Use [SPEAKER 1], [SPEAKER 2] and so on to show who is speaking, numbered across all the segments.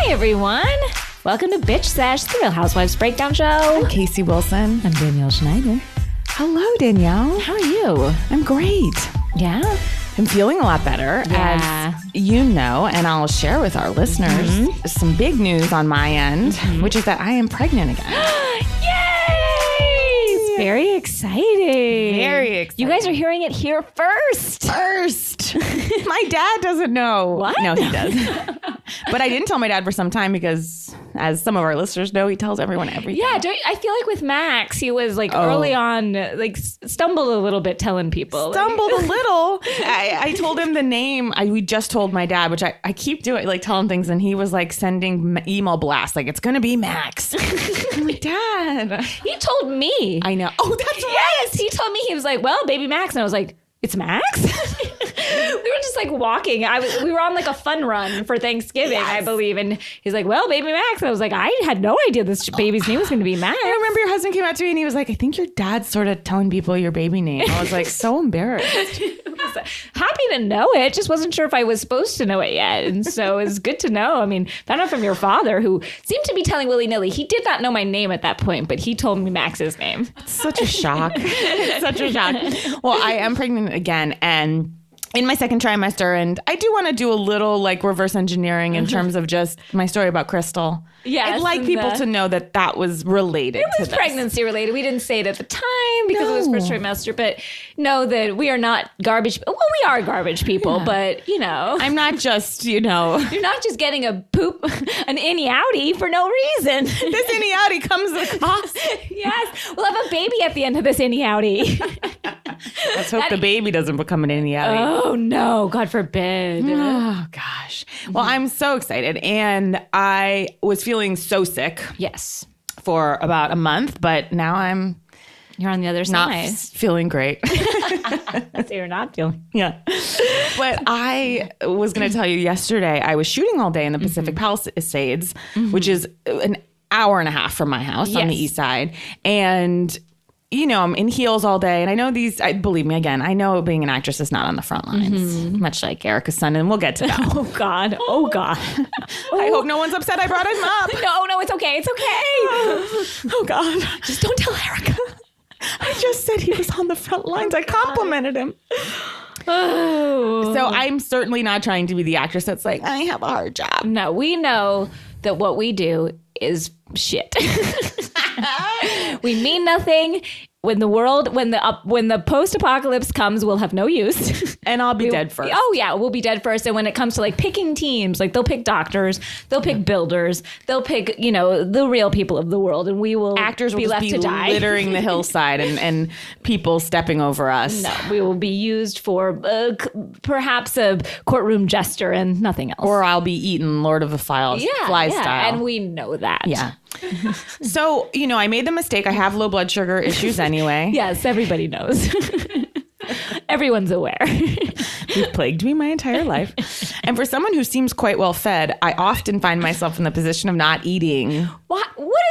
[SPEAKER 1] Hi, everyone. Welcome to Bitch Sesh, the Real Housewives Breakdown Show.
[SPEAKER 2] I'm Casey Wilson.
[SPEAKER 1] I'm Danielle Schneider.
[SPEAKER 2] Hello, Danielle.
[SPEAKER 1] How are you?
[SPEAKER 2] I'm great.
[SPEAKER 1] Yeah?
[SPEAKER 2] I'm feeling a lot better,
[SPEAKER 1] Yeah.
[SPEAKER 2] as you know, and I'll share with our listeners some big news on my end, which is that I am pregnant again.
[SPEAKER 1] Yay! It's very exciting.
[SPEAKER 2] Very exciting.
[SPEAKER 1] You guys are hearing it here first.
[SPEAKER 2] My dad doesn't know.
[SPEAKER 1] What?
[SPEAKER 2] No, he does. But I didn't tell my dad for some time because, as some of our listeners know, he tells everyone everything.
[SPEAKER 1] Yeah, I feel like with Max, he was like early on, like stumbled a little bit telling people.
[SPEAKER 2] Stumbled a little. I told him the name. We just told my dad, which I keep doing, like telling things, and he was like sending email blasts, like, it's going to be Max. I'm like, Dad.
[SPEAKER 1] He told me.
[SPEAKER 2] I know. Oh, that's right.
[SPEAKER 1] Yes, he told me. He was like, well, baby Max. And I was like, it's Max? We were just like walking. We were on like a fun run for Thanksgiving, I believe. And he's like, well, baby Max. And I was like, I had no idea this baby's name was going to be Max.
[SPEAKER 2] I remember your husband came out to me and he was like, I think your dad's sort of telling people your baby name. I was like, so embarrassed.
[SPEAKER 1] Happy to know it. Just wasn't sure if I was supposed to know it yet. And so it's good to know. I mean, found out from your father, who seemed to be telling willy-nilly. He did not know my name at that point, but he told me Max's name.
[SPEAKER 2] It's such a shock. It's such a shock. Well, I am pregnant again, and in my second trimester, and I do want to do a little like reverse engineering in terms of just my story about Crystal.
[SPEAKER 1] Yes,
[SPEAKER 2] I'd like people to know that was related.
[SPEAKER 1] It was pregnancy related. We didn't say it at the time because it was first trimester, but know that we are not garbage. Well, we are garbage people, but you know,
[SPEAKER 2] I'm not just, you're not
[SPEAKER 1] just getting an innie outie for no reason.
[SPEAKER 2] This innie outie comes with a cost.
[SPEAKER 1] Yes, we'll have a baby at the end of this innie outie.
[SPEAKER 2] Let's hope the baby doesn't become an innie outie.
[SPEAKER 1] Oh no, God forbid.
[SPEAKER 2] Oh gosh. Well, I'm so excited, and I was feeling so sick.
[SPEAKER 1] Yes.
[SPEAKER 2] For about a month, but now
[SPEAKER 1] you're on the other side.
[SPEAKER 2] Not feeling great.
[SPEAKER 1] So you're not feeling.
[SPEAKER 2] Yeah. But I was going to tell you yesterday, I was shooting all day in the Pacific Palisades, which is an hour and a half from my house on the east side. And I'm in heels all day. And I know believe me, again, I know being an actress is not on the front lines, much like Erika's son. And we'll get to that.
[SPEAKER 1] Oh, God. Oh, God.
[SPEAKER 2] I hope no one's upset I brought him up.
[SPEAKER 1] No, it's okay. It's okay.
[SPEAKER 2] Oh, God.
[SPEAKER 1] Just don't tell Erika.
[SPEAKER 2] I just said he was on the front lines. I complimented him.
[SPEAKER 1] Oh.
[SPEAKER 2] So I'm certainly not trying to be the actress that's like, I have a hard job.
[SPEAKER 1] No, we know that what we do is shit. We mean nothing. When the post-apocalypse comes, we'll have no use.
[SPEAKER 2] And I'll be dead first.
[SPEAKER 1] Oh, yeah, we'll be dead first. And when it comes to like picking teams, like they'll pick doctors, they'll pick builders, they'll pick, the real people of the world. And we will
[SPEAKER 2] Actors will
[SPEAKER 1] be
[SPEAKER 2] just
[SPEAKER 1] left to die.
[SPEAKER 2] Littering the hillside and people stepping over us.
[SPEAKER 1] No, we will be used for perhaps a courtroom jester and nothing else.
[SPEAKER 2] Or I'll be eaten Lord of the Flies style.
[SPEAKER 1] And we know that.
[SPEAKER 2] Yeah. So, I made the mistake. I have low blood sugar issues anyway.
[SPEAKER 1] Yes, everybody knows. Everyone's aware.
[SPEAKER 2] You've plagued me my entire life. And for someone who seems quite well fed, I often find myself in the position of not eating.
[SPEAKER 1] What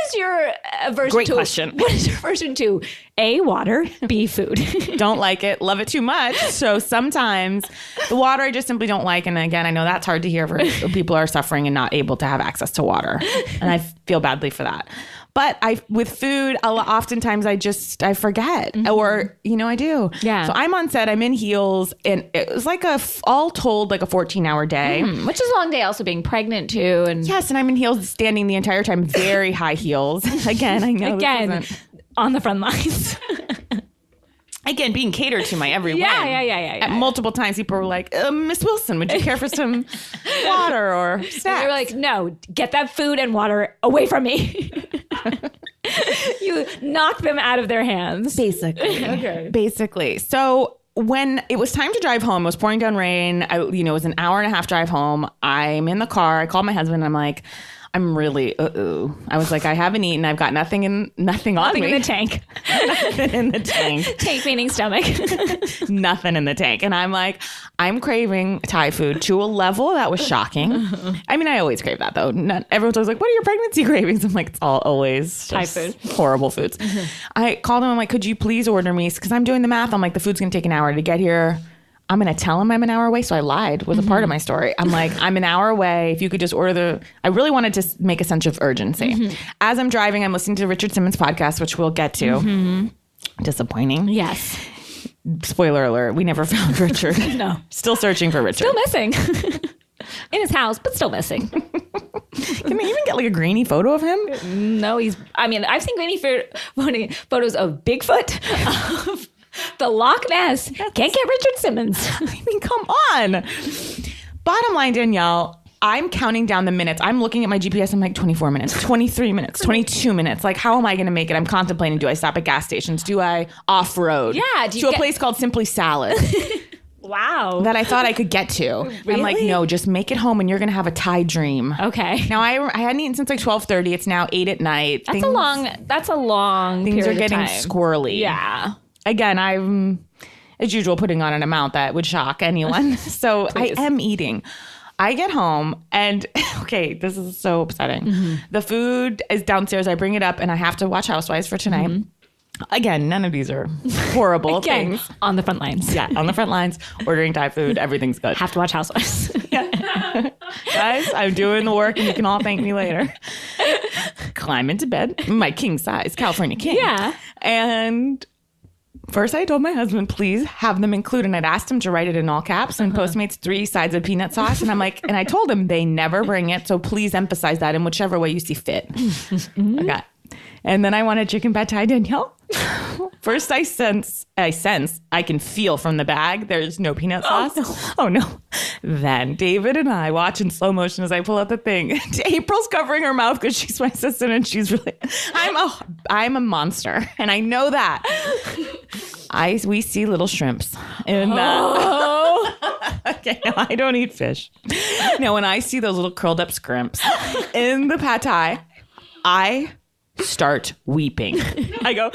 [SPEAKER 1] is your aversion
[SPEAKER 2] Great
[SPEAKER 1] to?
[SPEAKER 2] question.
[SPEAKER 1] What is your aversion to? A, water. B, food.
[SPEAKER 2] Don't like it. Love it too much. So sometimes the water I just simply don't like. And again, I know that's hard to hear for people who are suffering and not able to have access to water. And I feel badly for that. But with food, oftentimes I forget, or I do.
[SPEAKER 1] Yeah.
[SPEAKER 2] So I'm on set. I'm in heels, and it was like all told like a 14-hour day,
[SPEAKER 1] which is a long day. Also being pregnant too, and
[SPEAKER 2] yes, and I'm in heels, standing the entire time, very high heels. Again, I know.
[SPEAKER 1] On the front lines.
[SPEAKER 2] Again, being catered to my every whim.
[SPEAKER 1] Yeah.
[SPEAKER 2] At multiple times, people were like, Miss Wilson, would you care for some water or snacks?
[SPEAKER 1] And they were like, no, get that food and water away from me. You knock them out of their hands.
[SPEAKER 2] Basically.
[SPEAKER 1] Okay.
[SPEAKER 2] Basically. So when it was time to drive home, it was pouring down rain. It was an hour and a half drive home. I'm in the car. I called my husband. And I'm like, I'm really, I was like, I haven't eaten. I've got nothing on me.
[SPEAKER 1] Nothing in the tank.
[SPEAKER 2] Nothing in the tank.
[SPEAKER 1] Tank meaning stomach.
[SPEAKER 2] Nothing in the tank. And I'm like, I'm craving Thai food to a level that was shocking. I mean, I always crave that though. Everyone's always like, what are your pregnancy cravings? I'm like, it's always
[SPEAKER 1] Thai food.
[SPEAKER 2] Horrible foods. I called him. I'm like, could you please order me? Because I'm doing the math. I'm like, the food's going to take an hour to get here. I'm going to tell him I'm an hour away. So I lied, was a part of my story. I'm like, I'm an hour away. If you could just order I really wanted to make a sense of urgency. As I'm driving, I'm listening to Richard Simmons' podcast, which we'll get to. Disappointing.
[SPEAKER 1] Yes.
[SPEAKER 2] Spoiler alert. We never found Richard.
[SPEAKER 1] No.
[SPEAKER 2] Still searching for Richard.
[SPEAKER 1] Still missing. In his house, but still missing.
[SPEAKER 2] Can we even get like a grainy photo of him?
[SPEAKER 1] No, I've seen grainy photos of Bigfoot, of the Loch Ness. Can't get Richard Simmons.
[SPEAKER 2] I mean, come on. Bottom line, Danielle, I'm counting down the minutes. I'm looking at my GPS. I'm like 24 minutes, 23 minutes, 22 minutes. Like, how am I going to make it? I'm contemplating, do I stop at gas stations? Do I off-road?
[SPEAKER 1] Yeah.
[SPEAKER 2] To a place called Simply Salad.
[SPEAKER 1] Wow.
[SPEAKER 2] That I thought I could get to.
[SPEAKER 1] Really?
[SPEAKER 2] I'm like, no, just make it home and you're going to have a Thai dream.
[SPEAKER 1] Okay.
[SPEAKER 2] Now, I hadn't eaten since like 12:30. It's now 8 at night.
[SPEAKER 1] That's a long
[SPEAKER 2] Things
[SPEAKER 1] period
[SPEAKER 2] are getting
[SPEAKER 1] of time.
[SPEAKER 2] squirrely.
[SPEAKER 1] Yeah.
[SPEAKER 2] Again, I'm, as usual, putting on an amount that would shock anyone. So I am eating. I get home and, okay, this is so upsetting. The food is downstairs. I bring it up and I have to watch Housewives for tonight. Again, none of these are horrible things.
[SPEAKER 1] On the front lines.
[SPEAKER 2] Yeah, on the front lines, ordering Thai food, everything's good.
[SPEAKER 1] Have to watch Housewives.
[SPEAKER 2] Guys, I'm doing the work and you can all thank me later. Climb into bed, my king size, California king.
[SPEAKER 1] Yeah.
[SPEAKER 2] And first I told my husband, please have them include. And I'd asked him to write it in all caps and Postmates 3 sides of peanut sauce. And I'm like, and I told him they never bring it. So please emphasize that in whichever way you see fit. Okay. And then I wanted chicken pad thai, Danielle. First I sense, I can feel from the bag, there's no peanut sauce. Oh no. Then David and I watch in slow motion as I pull out the thing. April's covering her mouth because she's my assistant and she's really, I'm a monster. And I know that. We see little shrimps in that. Okay, no, I don't eat fish. Now, when I see those little curled up scrimps in the pad thai, I start weeping. I go,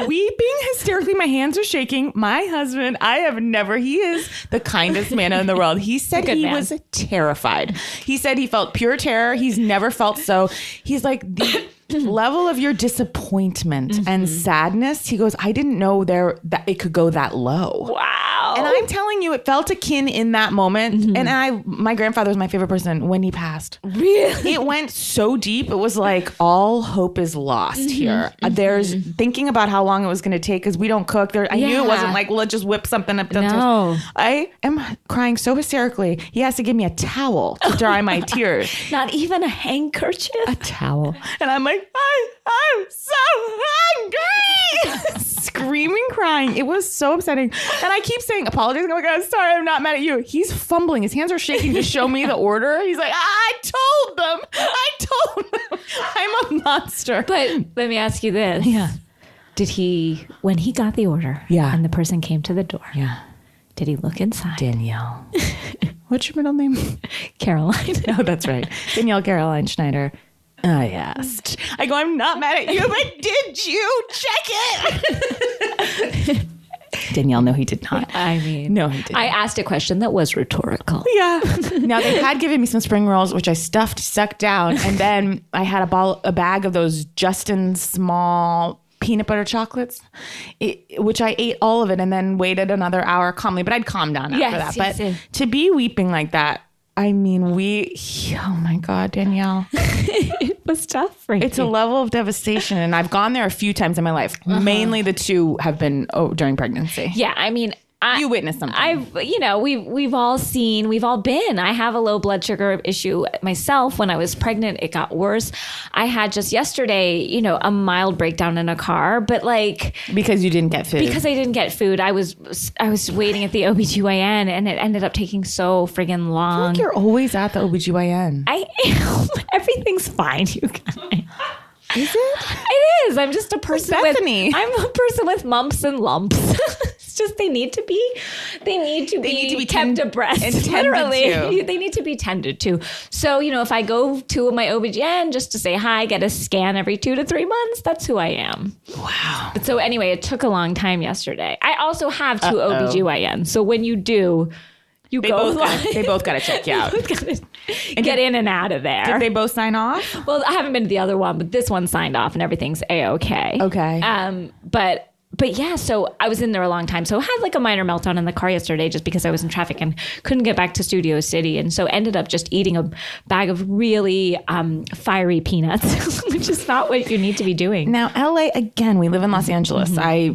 [SPEAKER 2] weeping hysterically. My hands are shaking. My husband, he is the kindest man in the world. He said he was terrified. He said he felt pure terror. He's never felt so. He's like, the level of your disappointment and sadness. He goes, I didn't know that it could go that low.
[SPEAKER 1] Wow.
[SPEAKER 2] And I'm telling you, it felt akin in that moment. And my grandfather was my favorite person when he passed.
[SPEAKER 1] Really?
[SPEAKER 2] It went so deep. It was like all hope is lost here. There's thinking about how long it was going to take because we don't cook. I knew it wasn't like, well, let's just whip something up.
[SPEAKER 1] No.
[SPEAKER 2] I am crying so hysterically. He has to give me a towel to dry my tears.
[SPEAKER 1] Not even a handkerchief?
[SPEAKER 2] A towel. And I'm like, I'm so hungry. Screaming, crying. It was so upsetting. And I keep saying, apologizing. Oh my God, sorry, I'm not mad at you. He's fumbling. His hands are shaking to show me the order. He's like, I told them. I'm a monster.
[SPEAKER 1] But let me ask you this.
[SPEAKER 2] Yeah.
[SPEAKER 1] Did he, when he got the order and the person came to the door, did he look inside?
[SPEAKER 2] Danielle. What's your middle name?
[SPEAKER 1] Caroline.
[SPEAKER 2] No, that's right. Danielle Caroline Schneider. I asked. I go, I'm not mad at you, but did you check it? Danielle, no, he did not.
[SPEAKER 1] I mean,
[SPEAKER 2] no, he didn't.
[SPEAKER 1] I asked a question that was rhetorical.
[SPEAKER 2] Yeah. Now, they had given me some spring rolls, which I sucked down. And then I had a bag of those Justin Small peanut butter chocolates, which I ate all of it and then waited another hour calmly. But I'd calm down after that. But to be weeping like that, I mean, oh my God, Danielle.
[SPEAKER 1] It was tough for you.
[SPEAKER 2] It's a level of devastation. And I've gone there a few times in my life. Mainly the two have been during pregnancy.
[SPEAKER 1] Yeah, I mean,
[SPEAKER 2] you witnessed something.
[SPEAKER 1] We've all seen, we've all been. I have a low blood sugar issue myself. When I was pregnant, it got worse. I had just yesterday, a mild breakdown in a car, but
[SPEAKER 2] because you didn't get food.
[SPEAKER 1] Because I didn't get food. I was waiting at the OBGYN and it ended up taking so friggin' long.
[SPEAKER 2] I feel like you're always at the OBGYN.
[SPEAKER 1] I am. Everything's fine, you guys.
[SPEAKER 2] Is it?
[SPEAKER 1] It is. I'm just a person
[SPEAKER 2] Bethany.
[SPEAKER 1] I'm a person with mumps and lumps. It's just they need to be kept abreast. Literally. They need to be tended to. So, if I go to my OBGYN just to say hi, get a scan every 2 to 3 months, that's who I am.
[SPEAKER 2] Wow.
[SPEAKER 1] But so anyway, it took a long time yesterday. I also have 2 OBGYNs. So when you do, they both got to check you out. Get in and out of there.
[SPEAKER 2] Did they both sign off?
[SPEAKER 1] Well, I haven't been to the other one, but this one signed off and everything's A-okay.
[SPEAKER 2] Okay.
[SPEAKER 1] But But yeah, so I was in there a long time. So I had like a minor meltdown in the car yesterday just because I was in traffic and couldn't get back to Studio City. And so ended up just eating a bag of really fiery peanuts, which is not what you need to be doing.
[SPEAKER 2] Now, LA, again, we live in Los Angeles. I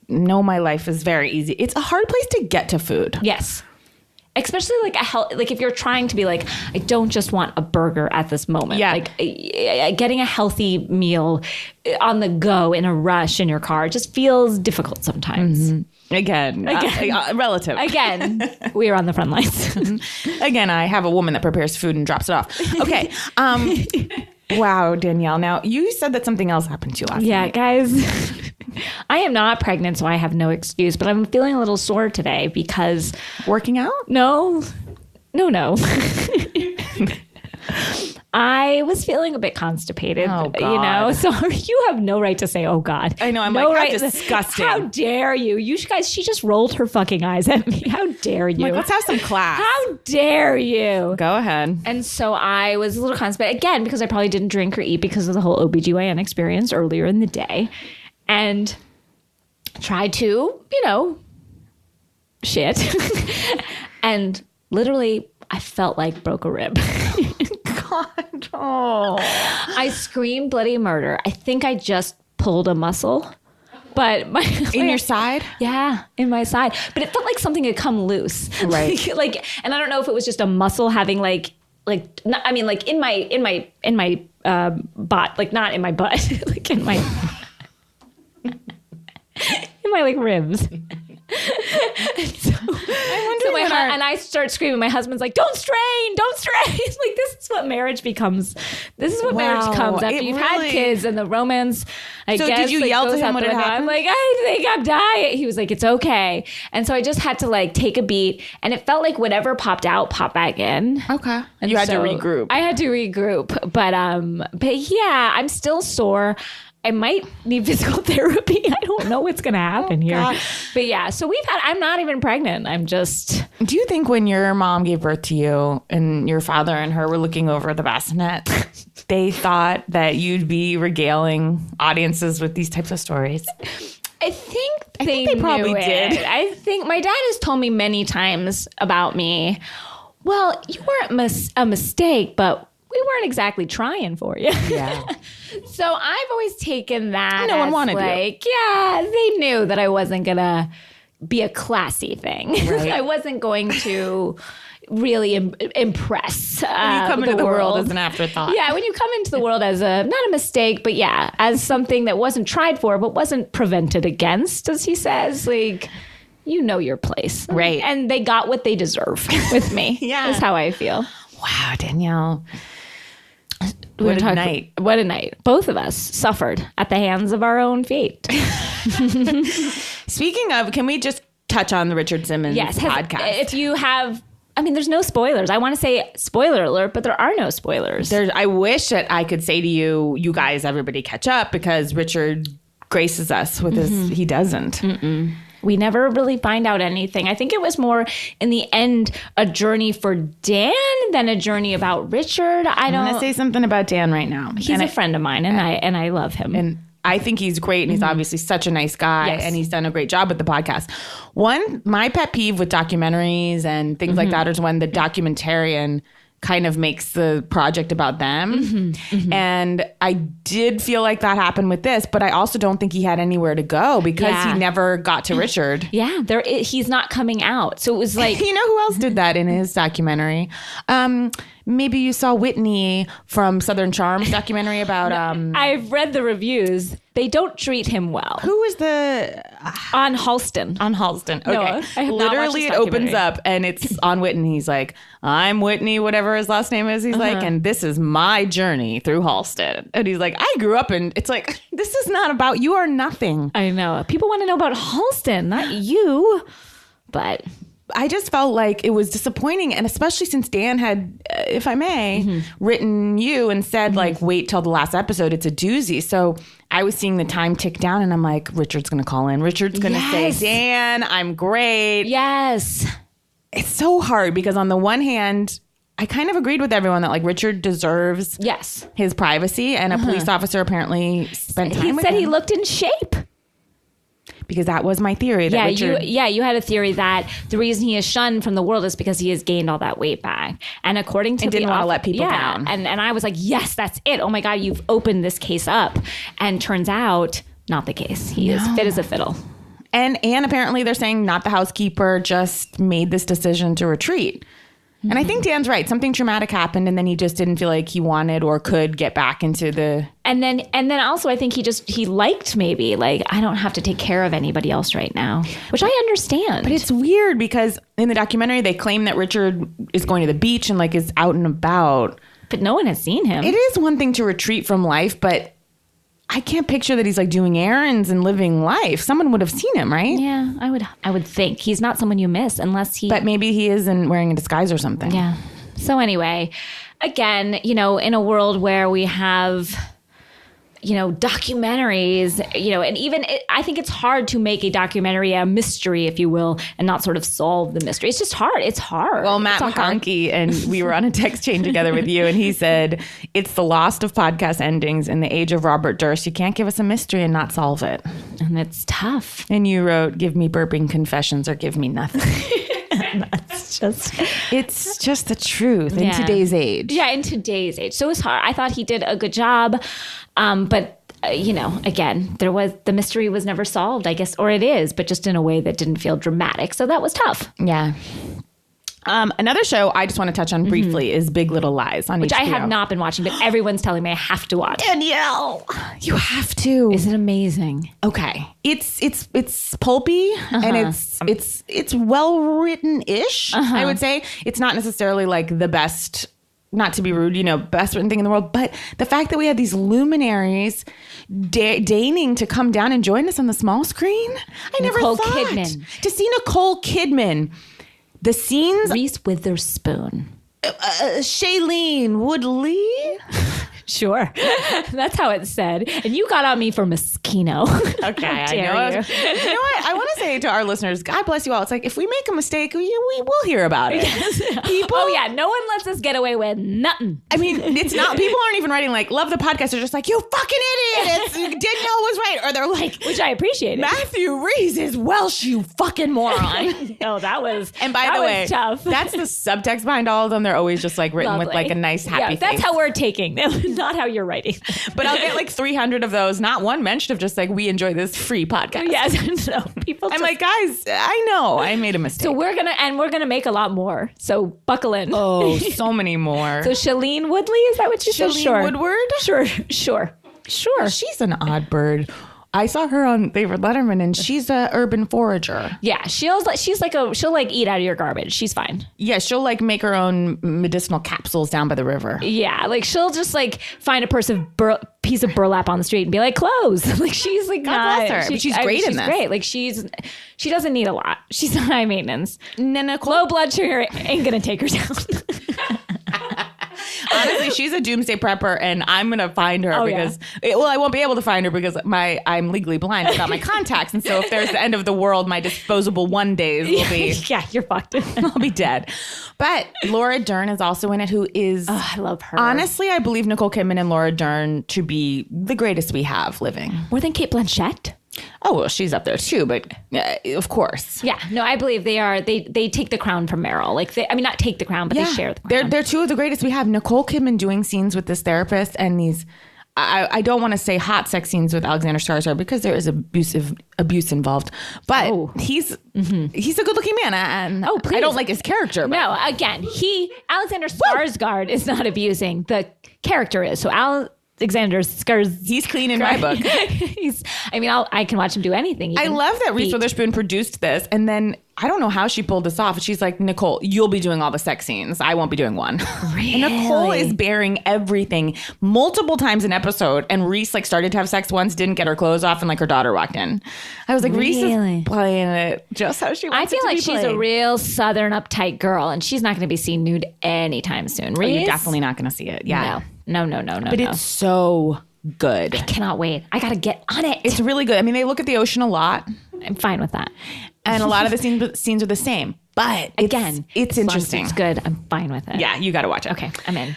[SPEAKER 2] know my life is very easy. It's a hard place to get to food.
[SPEAKER 1] Yes. Especially like if you're trying to be like, I don't just want a burger at this moment.
[SPEAKER 2] Yeah.
[SPEAKER 1] Like getting a healthy meal on the go in a rush in your car just feels difficult sometimes.
[SPEAKER 2] Again. Relative.
[SPEAKER 1] Again, we are on the front lines.
[SPEAKER 2] Again, I have a woman that prepares food and drops it off. Okay. Wow, Danielle. Now, you said that something else happened to you last night.
[SPEAKER 1] Yeah, guys. I am not pregnant, so I have no excuse, but I'm feeling a little sore today because...
[SPEAKER 2] Working out?
[SPEAKER 1] No. I was feeling a bit constipated,
[SPEAKER 2] Oh, God.
[SPEAKER 1] so you have no right to say, oh, God.
[SPEAKER 2] I know, I'm
[SPEAKER 1] no
[SPEAKER 2] like,
[SPEAKER 1] right
[SPEAKER 2] how disgusting.
[SPEAKER 1] How dare you? You guys, she just rolled her fucking eyes at me. How dare you?
[SPEAKER 2] Like, let's have some class.
[SPEAKER 1] How dare you?
[SPEAKER 2] Go ahead.
[SPEAKER 1] And so I was a little constipated, again, because I probably didn't drink or eat because of the whole OBGYN experience earlier in the day. And tried to, shit. And literally, I felt like broke a rib.
[SPEAKER 2] God. Oh.
[SPEAKER 1] I screamed bloody murder. I think I just pulled a muscle. But
[SPEAKER 2] in your side?
[SPEAKER 1] Yeah, in my side. But it felt like something had come loose.
[SPEAKER 2] Right.
[SPEAKER 1] And I don't know if it was just a muscle having in my butt, like not in my butt, like in my ribs. And I start screaming. My husband's like, don't strain. Like, this is what marriage becomes. This is what marriage becomes after you've had kids and the romance. I guess.
[SPEAKER 2] Did you yell to him what had happened?
[SPEAKER 1] I'm like, I think I'm dying. He was like, it's okay. And so I just had to take a beat, and it felt like whatever popped out popped back in.
[SPEAKER 2] Okay.
[SPEAKER 1] And
[SPEAKER 2] you had to regroup.
[SPEAKER 1] I had to regroup, but yeah, I'm still sore. I might need physical therapy. I don't know what's going to happen here. God. But yeah, so I'm not even pregnant. I'm just...
[SPEAKER 2] Do you think when your mom gave birth to you and your father and her were looking over the bassinet, they thought that you'd be regaling audiences with these types of stories?
[SPEAKER 1] I think they
[SPEAKER 2] probably did.
[SPEAKER 1] I think my dad has told me many times about me, well, you weren't a mistake, but we weren't exactly trying for you.
[SPEAKER 2] Yeah.
[SPEAKER 1] So I've always taken that.
[SPEAKER 2] No one wanted you.
[SPEAKER 1] Yeah, they knew that I wasn't going to be a classy thing. Right. I wasn't going to really impress.
[SPEAKER 2] When you come into the world as an afterthought.
[SPEAKER 1] Yeah, when you come into the world as not a mistake, but yeah, as something that wasn't tried for, but wasn't prevented against, as he says, you know your place.
[SPEAKER 2] Right.
[SPEAKER 1] And they got what they deserve with me.
[SPEAKER 2] Yeah.
[SPEAKER 1] That's how I feel.
[SPEAKER 2] Wow, Danielle. What a night.
[SPEAKER 1] What a night. Both of us suffered at the hands of our own fate.
[SPEAKER 2] Speaking of, can we just touch on the Richard Simmons podcast?
[SPEAKER 1] If you have... there's no spoilers. I want to say spoiler alert, but there are no spoilers.
[SPEAKER 2] I wish that I could say to you guys, everybody catch up, because Richard graces us with his... He doesn't.
[SPEAKER 1] Mm-mm. We never really find out anything. I think it was more, in the end, a journey for Dan than a journey about Richard. I'm going to
[SPEAKER 2] say something about Dan right now.
[SPEAKER 1] He's a friend of mine, and I love him.
[SPEAKER 2] And I think he's great, and he's obviously such a nice guy, and he's done a great job with the podcast. My pet peeve with documentaries and things like that is when the documentarian kind of makes the project about them. And I did feel like that happened with this, but I also don't think he had anywhere to go because he never got to Richard.
[SPEAKER 1] Yeah, he's not coming out. So it was like...
[SPEAKER 2] You know who else did that in his documentary? Maybe you saw Whitney from Southern Charms documentary about...
[SPEAKER 1] I've read the reviews. They don't treat him well.
[SPEAKER 2] Who is the...
[SPEAKER 1] On Halston.
[SPEAKER 2] On Halston. Okay.
[SPEAKER 1] No, I have
[SPEAKER 2] Literally, it opens up and it's on Whitney. He's like, I'm Whitney, whatever his last name is. He's like, and this is my journey through Halston. And he's like, I grew up and it's like, this is not about... You are nothing.
[SPEAKER 1] I know. People want to know about Halston, not you. But...
[SPEAKER 2] I just felt like it was disappointing, and especially since Dan had, if I may, written you and said, wait till the last episode. It's a doozy. So I was seeing the time tick down, and I'm like, Richard's going to call in. Richard's going to say, Dan, I'm great.
[SPEAKER 1] Yes.
[SPEAKER 2] It's so hard because on the one hand, I kind of agreed with everyone that Richard deserves his privacy, and a police officer apparently spent time with him.
[SPEAKER 1] He said he looked in shape.
[SPEAKER 2] because that was my theory. That Richard,
[SPEAKER 1] you had a theory that the reason he is shunned from the world is because he has gained all that weight back. And according to
[SPEAKER 2] didn't want to let people down.
[SPEAKER 1] And I was like, yes, that's it. Oh my God, you've opened this case up. And turns out, not the case. He is fit as a fiddle.
[SPEAKER 2] And apparently they're saying not the housekeeper, just made this decision to retreat. And I think Dan's right. Something traumatic happened, and then he just didn't feel like he wanted or could get back into the...
[SPEAKER 1] And then also I think he liked maybe, like, I don't have to take care of anybody else right now, which I understand.
[SPEAKER 2] But it's weird because in the documentary, they claim that Richard is going to the beach and, like, is out and about.
[SPEAKER 1] But no one has seen him.
[SPEAKER 2] It is one thing to retreat from life, but I can't picture that he's, like, doing errands and living life. Someone would have seen him, right?
[SPEAKER 1] Yeah, I would think. He's not someone you miss unless he...
[SPEAKER 2] But maybe he isn't wearing a disguise or something.
[SPEAKER 1] Yeah. So anyway, again, in a world where we have... documentaries, and even I think it's hard to make a documentary a mystery, if you will, and not sort of solve the mystery. It's just hard. It's hard.
[SPEAKER 2] Well, Matt McConkey and we were on a text chain together with you, and he said, it's the lost of podcast endings in the age of Robert Durst. You can't give us a mystery and not solve it.
[SPEAKER 1] And it's tough.
[SPEAKER 2] And you wrote, give me burping confessions or give me nothing. It's just the truth in today's age.
[SPEAKER 1] Yeah, in today's age. So it's hard. I thought he did a good job. But, again, the mystery was never solved, I guess, or it is, but just in a way that didn't feel dramatic. So that was tough.
[SPEAKER 2] Yeah. Another show I just want to touch on briefly is Big Little Lies on
[SPEAKER 1] which
[SPEAKER 2] HBO.
[SPEAKER 1] I have not been watching, but everyone's telling me I have to watch.
[SPEAKER 2] Danielle, you have to.
[SPEAKER 1] Is it amazing?
[SPEAKER 2] Okay, it's pulpy and it's well written ish. I would say it's not necessarily like the best. Not to be rude, best written thing in the world, but the fact that we had these luminaries deigning to come down and join us on the small screen, I never thought. Kidman. To see Nicole Kidman. The scenes...
[SPEAKER 1] Reese Witherspoon.
[SPEAKER 2] Shailene Woodley?
[SPEAKER 1] Sure. That's how it's said. And you got on me for Moschino.
[SPEAKER 2] Okay, I know. You know what? I want to say to our listeners, God bless you all. It's like, if we make a mistake, we will hear about it.
[SPEAKER 1] People, oh, yeah. No one lets us get away with nothing.
[SPEAKER 2] I mean, it's not... People aren't even writing, like, love the podcast. They're just like, you fucking idiot. Danielle was right. Or they're like...
[SPEAKER 1] Which I appreciate.
[SPEAKER 2] Matthew Reese is Welsh, you fucking moron.
[SPEAKER 1] Oh, that was...
[SPEAKER 2] And by the way,
[SPEAKER 1] tough.
[SPEAKER 2] That's the subtext behind all of them. They're always just, like, written with, like, a nice, happy face.
[SPEAKER 1] That's how we're taking them. Not how you're writing.
[SPEAKER 2] But I'll get like 300 of those. Not one mention of just like, we enjoy this free podcast.
[SPEAKER 1] Yes. No, people.
[SPEAKER 2] I'm like, guys, I know I made a mistake.
[SPEAKER 1] So we're gonna make a lot more. So buckle in.
[SPEAKER 2] Oh, so many more.
[SPEAKER 1] So Shailene Woodley, is that what you said?
[SPEAKER 2] Sure. Woodward?
[SPEAKER 1] Sure.
[SPEAKER 2] She's an odd bird. I saw her on David Letterman, and she's a urban forager.
[SPEAKER 1] Yeah, she'll eat out of your garbage. She's fine.
[SPEAKER 2] Yeah, she'll like make her own medicinal capsules down by the river.
[SPEAKER 1] Yeah, like she'll just like find a piece of burlap on the street and be like, clothes. Like she's like,
[SPEAKER 2] God bless her. She's great in this.
[SPEAKER 1] Great. Like she doesn't need a lot. She's not high maintenance.
[SPEAKER 2] Nicole.
[SPEAKER 1] Low blood sugar ain't gonna take her down.
[SPEAKER 2] Honestly, she's a doomsday prepper, and I'm gonna find her because I won't be able to find her because I'm legally blind without my contacts, and so if there's the end of the world, my disposable one days will be
[SPEAKER 1] you're fucked.
[SPEAKER 2] I'll be dead. But Laura Dern is also in it, who is
[SPEAKER 1] I love her.
[SPEAKER 2] Honestly, I believe Nicole Kidman and Laura Dern to be the greatest we have living.
[SPEAKER 1] More than Cate Blanchett.
[SPEAKER 2] Oh, well, she's up there too, but of course.
[SPEAKER 1] Yeah, no, I believe they are. They take the crown from Meryl. Like, not take the crown, but they share the crown.
[SPEAKER 2] They're two of the greatest we have. Nicole Kidman doing scenes with this therapist and these, I don't want to say hot sex scenes with Alexander Skarsgård because there is abuse involved. But he's a good looking man. And I don't like his character. But.
[SPEAKER 1] No, again, Alexander Skarsgård is not abusing. The character is. So Alexander Skarsgård.
[SPEAKER 2] He's clean in my book.
[SPEAKER 1] I can watch him do anything.
[SPEAKER 2] I love that Reese Witherspoon produced this, and then I don't know how she pulled this off. She's like, Nicole, you'll be doing all the sex scenes. I won't be doing one.
[SPEAKER 1] Really?
[SPEAKER 2] And Nicole is bearing everything multiple times an episode, and Reese like started to have sex once, didn't get her clothes off, and like her daughter walked in. I was like, Reese is playing it just how she wants.
[SPEAKER 1] I feel like she's a real Southern uptight girl, and she's not going to be seen nude anytime soon. Reese?
[SPEAKER 2] You're definitely not going to see it. Yeah.
[SPEAKER 1] No.
[SPEAKER 2] But it's so good.
[SPEAKER 1] I cannot wait. I got to get on it.
[SPEAKER 2] It's really good. I mean, they look at the ocean a lot.
[SPEAKER 1] I'm fine with that.
[SPEAKER 2] And a lot of the scenes are the same. But
[SPEAKER 1] again,
[SPEAKER 2] it's interesting.
[SPEAKER 1] It's good. I'm fine with it.
[SPEAKER 2] Yeah, you got to watch it.
[SPEAKER 1] Okay, I'm in.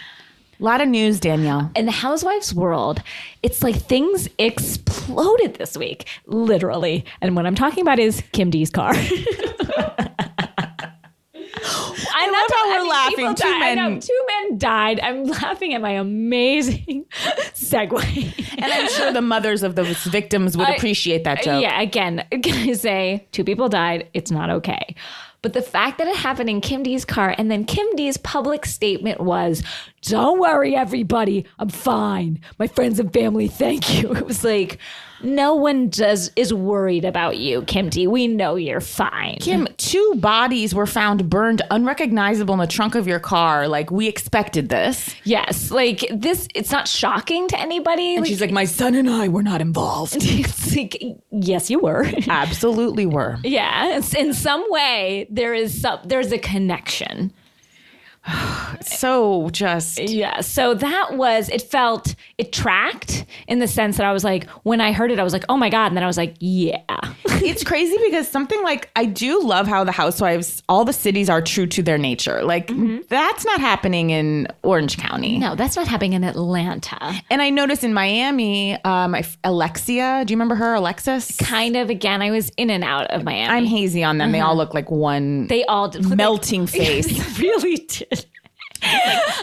[SPEAKER 2] A lot of news, Danielle.
[SPEAKER 1] In the housewives world, it's like things exploded this week, literally. And what I'm talking about is Kim D's car.
[SPEAKER 2] I love how we're laughing.
[SPEAKER 1] Two men died. I'm laughing at my amazing segue.
[SPEAKER 2] And I'm sure the mothers of those victims would appreciate that joke.
[SPEAKER 1] Yeah, again, can I say 2 people died? It's not okay. But the fact that it happened in Kim D's car, and then Kim D's public statement was, "Don't worry, everybody. I'm fine. My friends and family, thank you." It was like, no one is worried about you, Kim D. We know you're fine.
[SPEAKER 2] Kim, 2 bodies were found burned unrecognizable in the trunk of your car. Like, we expected this.
[SPEAKER 1] Yes. Like, this, it's not shocking to anybody.
[SPEAKER 2] And
[SPEAKER 1] like,
[SPEAKER 2] she's like, my son and I were not involved.
[SPEAKER 1] It's like, yes, you were.
[SPEAKER 2] Absolutely were.
[SPEAKER 1] Yeah. In some way, there's a connection.
[SPEAKER 2] So just...
[SPEAKER 1] Yeah. So that was, it tracked in the sense that I was like, when I heard it, I was like, oh my God. And then I was like, yeah.
[SPEAKER 2] It's crazy because something like, I do love how the housewives, all the cities are true to their nature. Like, that's not happening in Orange County.
[SPEAKER 1] No, that's not happening in Atlanta.
[SPEAKER 2] And I noticed in Miami, Alexia, do you remember her, Alexis?
[SPEAKER 1] Kind of, again, I was in and out of Miami.
[SPEAKER 2] I'm hazy on them. They all look like one
[SPEAKER 1] They all did.
[SPEAKER 2] melting face.
[SPEAKER 1] They really did.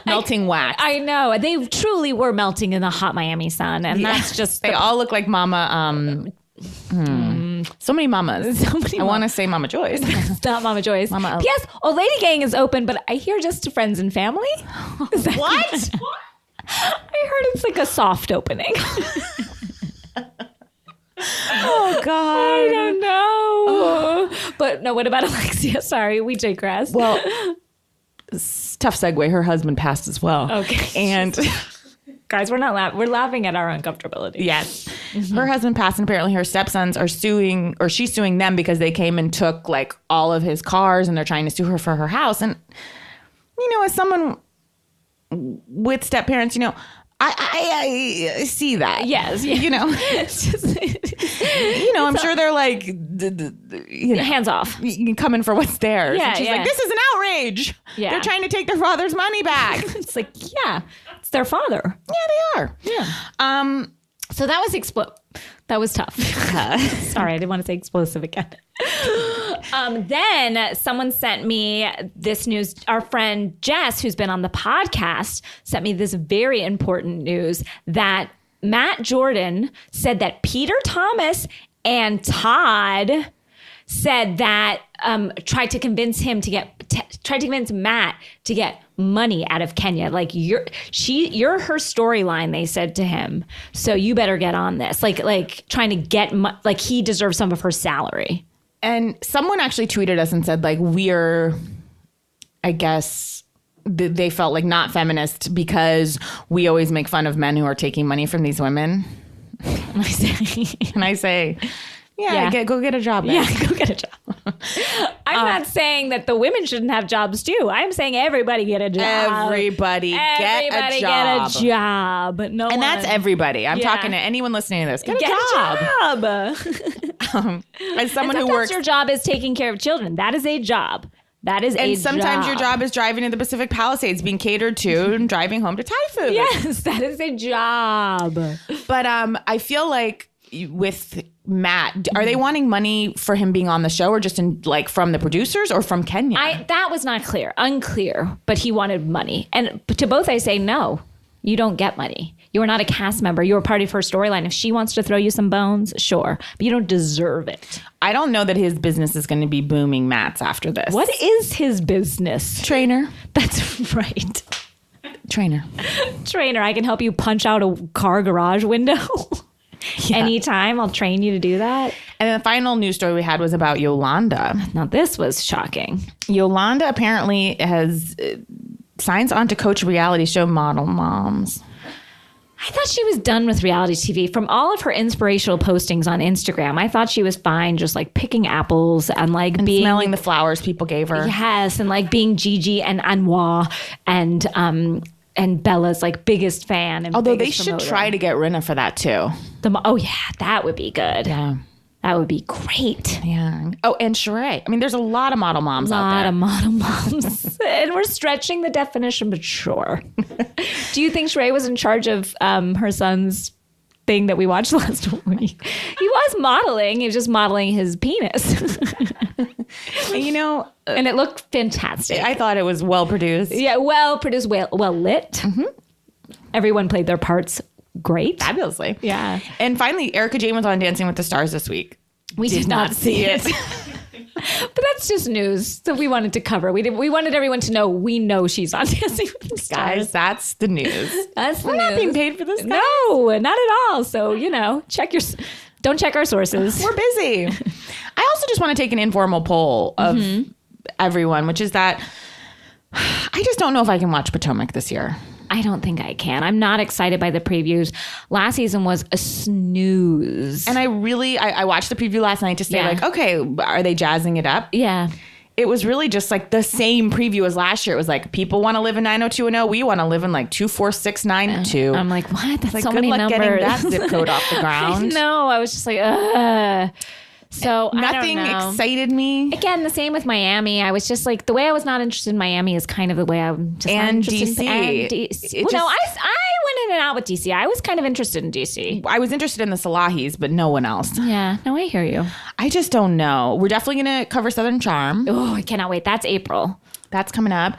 [SPEAKER 2] Melting wax.
[SPEAKER 1] I know. They truly were melting in the hot Miami sun. And that's just...
[SPEAKER 2] They all look like Mama... So many mamas. I want to say Mama Joyce.
[SPEAKER 1] It's not Mama Joyce. P.S. Old Lady Gang is open, but I hear just to friends and family.
[SPEAKER 2] What?
[SPEAKER 1] I heard it's like a soft opening.
[SPEAKER 2] Oh, God.
[SPEAKER 1] I don't know. But no, what about Alexia? Sorry, we digress.
[SPEAKER 2] Well, tough segue. Her husband passed as well.
[SPEAKER 1] Okay.
[SPEAKER 2] And...
[SPEAKER 1] Guys, we're not laughing. We're laughing at our uncomfortability.
[SPEAKER 2] Yes. Her husband passed, and apparently her stepsons are suing, or she's suing them because they came and took like all of his cars, and they're trying to sue her for her house. And, you know, as someone with step parents, you know, I see that.
[SPEAKER 1] Yes. Yeah.
[SPEAKER 2] You know, I'm sure they're like,
[SPEAKER 1] hands off.
[SPEAKER 2] Coming for what's theirs.
[SPEAKER 1] Yeah,
[SPEAKER 2] and she's like, this is an outrage.
[SPEAKER 1] Yeah.
[SPEAKER 2] They're trying to take their father's money back.
[SPEAKER 1] It's like, yeah, it's their father.
[SPEAKER 2] Yeah, they are.
[SPEAKER 1] Yeah. So that was that was tough. Sorry, I didn't want to say explosive again. Then someone sent me this news. Our friend Jess, who's been on the podcast, sent me this very important news that Matt Jordan said that Peter Thomas and Todd said that tried to convince Matt to get money out of Kenya. Like you're her storyline, they said to him. So you better get on this. Like trying to get like he deserves some of her salary.
[SPEAKER 2] And someone actually tweeted us and said like we're, I guess they felt like not feminist because we always make fun of men who are taking money from these women. And I say, yeah. Go get a job, guys.
[SPEAKER 1] Yeah, go get a job. I'm not saying that the women shouldn't have jobs too. I'm saying everybody get a job.
[SPEAKER 2] Everybody get a job.
[SPEAKER 1] No,
[SPEAKER 2] and that's everybody. I'm talking to anyone listening to this. Get a job. As someone who works,
[SPEAKER 1] your job is taking care of children. That is a job. And
[SPEAKER 2] sometimes your job is driving to the Pacific Palisades, being catered to, and driving home to Thai food.
[SPEAKER 1] Yes, that is a job.
[SPEAKER 2] But I feel like with Matt, are they wanting money for him being on the show, or just from the producers or from Kenya?
[SPEAKER 1] That was not clear, unclear. But he wanted money, and to both I say no. You don't get money. You are not a cast member. You are part of her storyline. If she wants to throw you some bones, sure. But you don't deserve it.
[SPEAKER 2] I don't know that his business is going to be booming Matt's after this.
[SPEAKER 1] What is his business?
[SPEAKER 2] Trainer.
[SPEAKER 1] That's right.
[SPEAKER 2] Trainer.
[SPEAKER 1] I can help you punch out a car garage window.
[SPEAKER 2] Yeah.
[SPEAKER 1] Anytime. I'll train you to do that.
[SPEAKER 2] And the final news story we had was about Yolanda.
[SPEAKER 1] Now, this was shocking.
[SPEAKER 2] Yolanda apparently has... signs on to coach reality show model moms.
[SPEAKER 1] I thought she was done with reality TV. From all of her inspirational postings on Instagram, I thought she was fine just like picking apples and being...
[SPEAKER 2] smelling the flowers people gave her.
[SPEAKER 1] Yes, and like being Gigi and Anwar and Bella's like biggest fan. And
[SPEAKER 2] although they should try to get Rinna for that too.
[SPEAKER 1] Oh yeah, that would be good.
[SPEAKER 2] Yeah.
[SPEAKER 1] That would be great.
[SPEAKER 2] Yeah. Oh, and Sheree. I mean, there's a lot of model moms out there.
[SPEAKER 1] A lot of model moms. And we're stretching the definition, but sure. Do you think Sheree was in charge of her son's thing that we watched last week? He was modeling. He was just modeling his penis.
[SPEAKER 2] And
[SPEAKER 1] it looked fantastic.
[SPEAKER 2] I thought it was well produced.
[SPEAKER 1] Yeah, well produced, well lit. Mm-hmm. Everyone played their parts great.
[SPEAKER 2] Fabulously.
[SPEAKER 1] Yeah.
[SPEAKER 2] And finally, Erika Jayne was on Dancing with the Stars this week.
[SPEAKER 1] We did not see it. But that's just news that we wanted to cover. We wanted everyone to know we know she's on Dancing with the Stars.
[SPEAKER 2] Guys, that's the news.
[SPEAKER 1] That's the
[SPEAKER 2] We're
[SPEAKER 1] news.
[SPEAKER 2] not being paid for this, guys.
[SPEAKER 1] No, not at all. So, don't check our sources.
[SPEAKER 2] We're busy. I also just want to take an informal poll of everyone, which is that I just don't know if I can watch Potomac this year.
[SPEAKER 1] I don't think I can. I'm not excited by the previews. Last season was a snooze.
[SPEAKER 2] And I watched the preview last night to say okay, are they jazzing it up?
[SPEAKER 1] Yeah.
[SPEAKER 2] It was really just like the same preview as last year. It was like, people want to live in 90210. We want to live in like 24692.
[SPEAKER 1] I'm like, what? That's
[SPEAKER 2] like,
[SPEAKER 1] so
[SPEAKER 2] good
[SPEAKER 1] many
[SPEAKER 2] luck
[SPEAKER 1] numbers.
[SPEAKER 2] getting that zip code off the ground.
[SPEAKER 1] No, I was just like, ugh. So
[SPEAKER 2] nothing
[SPEAKER 1] I don't know.
[SPEAKER 2] excited me.
[SPEAKER 1] Again, the same with Miami. I was just like, the way I was not interested in Miami is kind of the way I'm just not
[SPEAKER 2] and
[SPEAKER 1] interested
[SPEAKER 2] DC.
[SPEAKER 1] And DC. Well, no, I went in and out with DC. I was kind of interested in DC.
[SPEAKER 2] I was interested in the Salahis, but no one else.
[SPEAKER 1] Yeah, no, I hear you.
[SPEAKER 2] I just don't know. We're definitely going to cover Southern Charm.
[SPEAKER 1] Oh, I cannot wait. That's April.
[SPEAKER 2] That's coming up.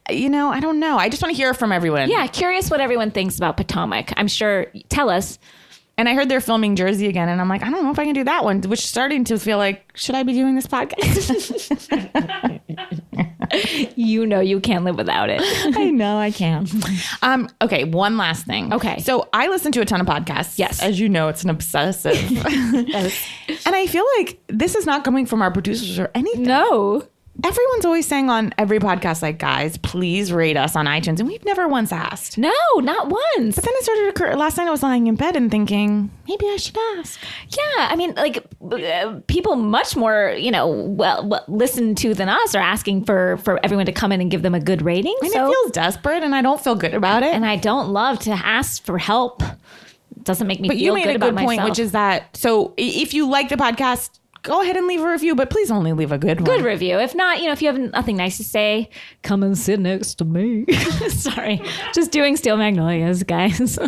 [SPEAKER 2] I don't know. I just want to hear from everyone.
[SPEAKER 1] Yeah, curious what everyone thinks about Potomac. I'm sure. Tell us.
[SPEAKER 2] And I heard they're filming Jersey again, and I'm like, I don't know if I can do that one, which is starting to feel like, should I be doing this podcast?
[SPEAKER 1] You can't live without it.
[SPEAKER 2] I know I can. Okay, one last thing.
[SPEAKER 1] Okay.
[SPEAKER 2] So I listen to a ton of podcasts.
[SPEAKER 1] Yes.
[SPEAKER 2] As you know, it's an obsessive.
[SPEAKER 1] Yes.
[SPEAKER 2] And I feel like this is not coming from our producers or anything.
[SPEAKER 1] No.
[SPEAKER 2] Everyone's always saying on every podcast, like, guys, please rate us on iTunes. And we've never once asked.
[SPEAKER 1] No, not once.
[SPEAKER 2] But then it started to occur. Last night I was lying in bed and thinking, maybe I should ask.
[SPEAKER 1] Yeah, I mean, like people much more, listen to than us are asking for everyone to come in and give them a good rating.
[SPEAKER 2] And it feels desperate, and I don't feel good about it.
[SPEAKER 1] And I don't love to ask for help. It doesn't make me
[SPEAKER 2] but
[SPEAKER 1] feel
[SPEAKER 2] you made
[SPEAKER 1] good
[SPEAKER 2] a good
[SPEAKER 1] about
[SPEAKER 2] point,
[SPEAKER 1] myself.
[SPEAKER 2] which is that, so if you like the podcast, go ahead and leave a review, but please only leave a good one.
[SPEAKER 1] Good review. If not, if you have nothing nice to say, come and sit next to me. Sorry. Just doing Steel Magnolias, guys.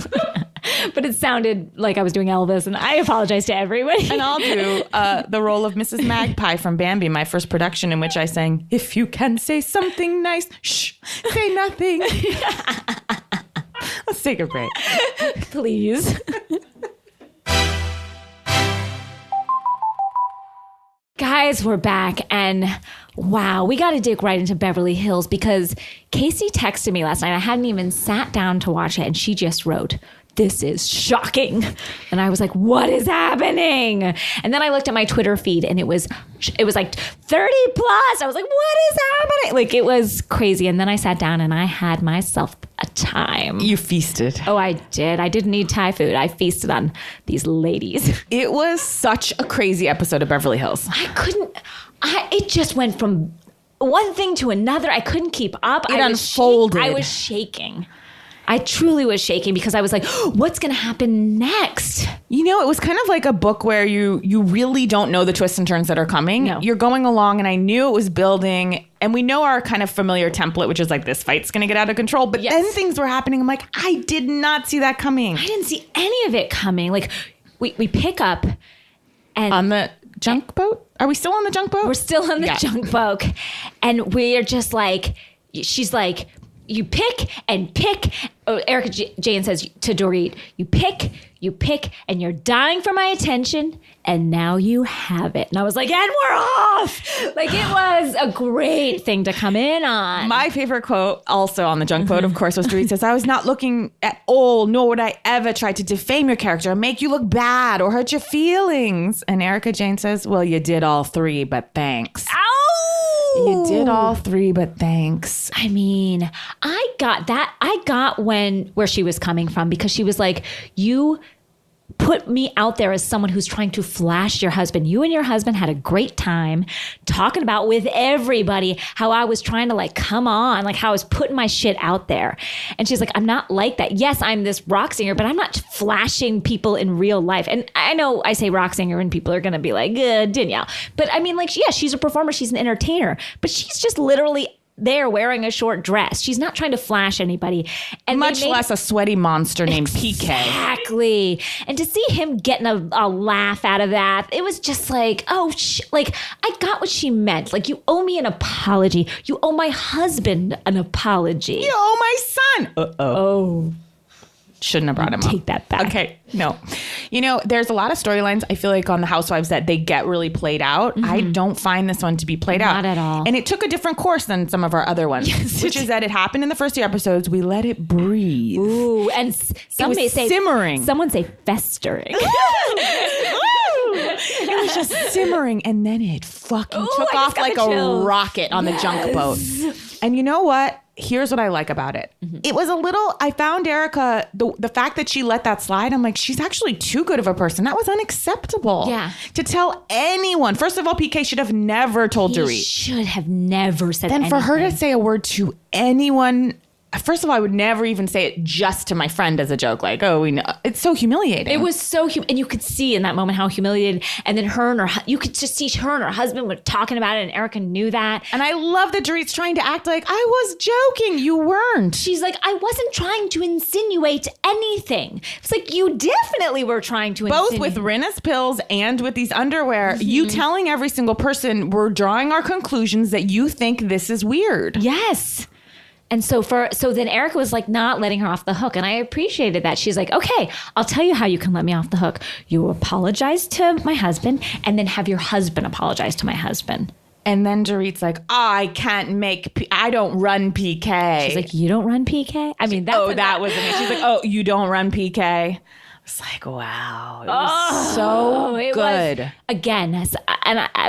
[SPEAKER 1] But it sounded like I was doing Elvis, and I apologize to everybody.
[SPEAKER 2] And I'll do the role of Mrs. Magpie from Bambi, my first production, in which I sang, if you can say something nice, shh, say nothing. Let's take a break.
[SPEAKER 1] Please. Guys, we're back, and wow, we got to dig right into Beverly Hills because Casey texted me last night. I hadn't even sat down to watch it, and she just wrote, "This is shocking." And I was like, what is happening? And then I looked at my Twitter feed, and it was like 30 plus. I was like, what is happening? Like, it was crazy. And then I sat down, and I had myself a time.
[SPEAKER 2] You feasted.
[SPEAKER 1] Oh, I did. I didn't need Thai food. I feasted on these ladies.
[SPEAKER 2] It was such a crazy episode of Beverly Hills.
[SPEAKER 1] It just went from one thing to another. I couldn't keep up.
[SPEAKER 2] It unfolded.
[SPEAKER 1] I was shaking. I truly was shaking because I was like, what's going to happen next?
[SPEAKER 2] It was kind of like a book where you really don't know the twists and turns that are coming.
[SPEAKER 1] No.
[SPEAKER 2] You're going along, and I knew it was building, and we know our kind of familiar template, which is like, this fight's going to get out of control. But then things were happening. I'm like, I did not see that coming.
[SPEAKER 1] I didn't see any of it coming. Like, we pick up and...
[SPEAKER 2] On the junk boat? Are we still on the junk boat?
[SPEAKER 1] We're still on the junk boat. And we're just like, she's like, you pick and pick. Oh, Erika Jayne says to Dorit, you pick, and you're dying for my attention, and now you have it. And I was like, and we're off. Like, it was a great thing to come in on.
[SPEAKER 2] My favorite quote, also on the junk boat, of course, was Dorit says, "I was not looking at all, nor would I ever try to defame your character, or make you look bad, or hurt your feelings." And Erika Jayne says, "Well, you did all three, but thanks."
[SPEAKER 1] Ow!
[SPEAKER 2] You did all three, but thanks.
[SPEAKER 1] I mean, I got where she was coming from, because she was like, you put me out there as someone who's trying to flash your husband. You and your husband had a great time talking about with everybody how I was trying to like, come on, like how I was putting my shit out there. And she's like, I'm not like that. Yes, I'm this rock singer, but I'm not flashing people in real life. And I know I say rock singer and people are going to be like, Danielle. But I mean, like, yeah, she's a performer. She's an entertainer. But she's just literally there wearing a short dress. She's not trying to flash anybody. And
[SPEAKER 2] much less a sweaty monster named PK.
[SPEAKER 1] Exactly. And to see him getting a laugh out of that, it was just like, oh, like, I got what she meant. Like, you owe me an apology. You owe my husband an apology.
[SPEAKER 2] You owe my son.
[SPEAKER 1] Oh.
[SPEAKER 2] Shouldn't have brought him up.
[SPEAKER 1] Take that back.
[SPEAKER 2] Okay, no. You know, there's a lot of storylines, I feel like, on The Housewives that they get really played out. I don't find this one to be played out.
[SPEAKER 1] Not at all.
[SPEAKER 2] And it took a different course than some of our other ones, which is that it happened in the first 2 episodes. We let it breathe.
[SPEAKER 1] Ooh, and some may say
[SPEAKER 2] simmering.
[SPEAKER 1] Someone say festering.
[SPEAKER 2] It was just simmering, and then it fucking took off like a rocket on the junk boat. And you know what? Here's what I like about it. It was a little, I found Erika, the fact that she let that slide, I'm like, she's actually too good of a person. That was unacceptable.
[SPEAKER 1] Yeah.
[SPEAKER 2] To tell anyone. First of all, PK should have never told Dorit.
[SPEAKER 1] He should have never said anything.
[SPEAKER 2] And for her to say a word to anyone, first of all, I would never even say it just to my friend as a joke. Like, oh, we know. It's so humiliating.
[SPEAKER 1] It was so and you could see in that moment how humiliated. And then you could just see her and her husband were talking about it, and Erika knew that.
[SPEAKER 2] And I love that Dorit's trying to act like, I was joking. You weren't.
[SPEAKER 1] She's like, I wasn't trying to insinuate anything. It's like, you definitely were trying to
[SPEAKER 2] both with Rinna's pills and with these underwear. You telling every single person, we're drawing our conclusions that you think this is weird.
[SPEAKER 1] Yes. And so then Erika was like not letting her off the hook. And I appreciated that. She's like, okay, I'll tell you how you can let me off the hook. You apologize to my husband, and then have your husband apologize to my husband.
[SPEAKER 2] And then Dorit's like, I don't run PK.
[SPEAKER 1] She's like, you don't run PK? I mean,
[SPEAKER 2] that was amazing. She's like, oh, you don't run PK? It's like, wow. It was so good.
[SPEAKER 1] Again,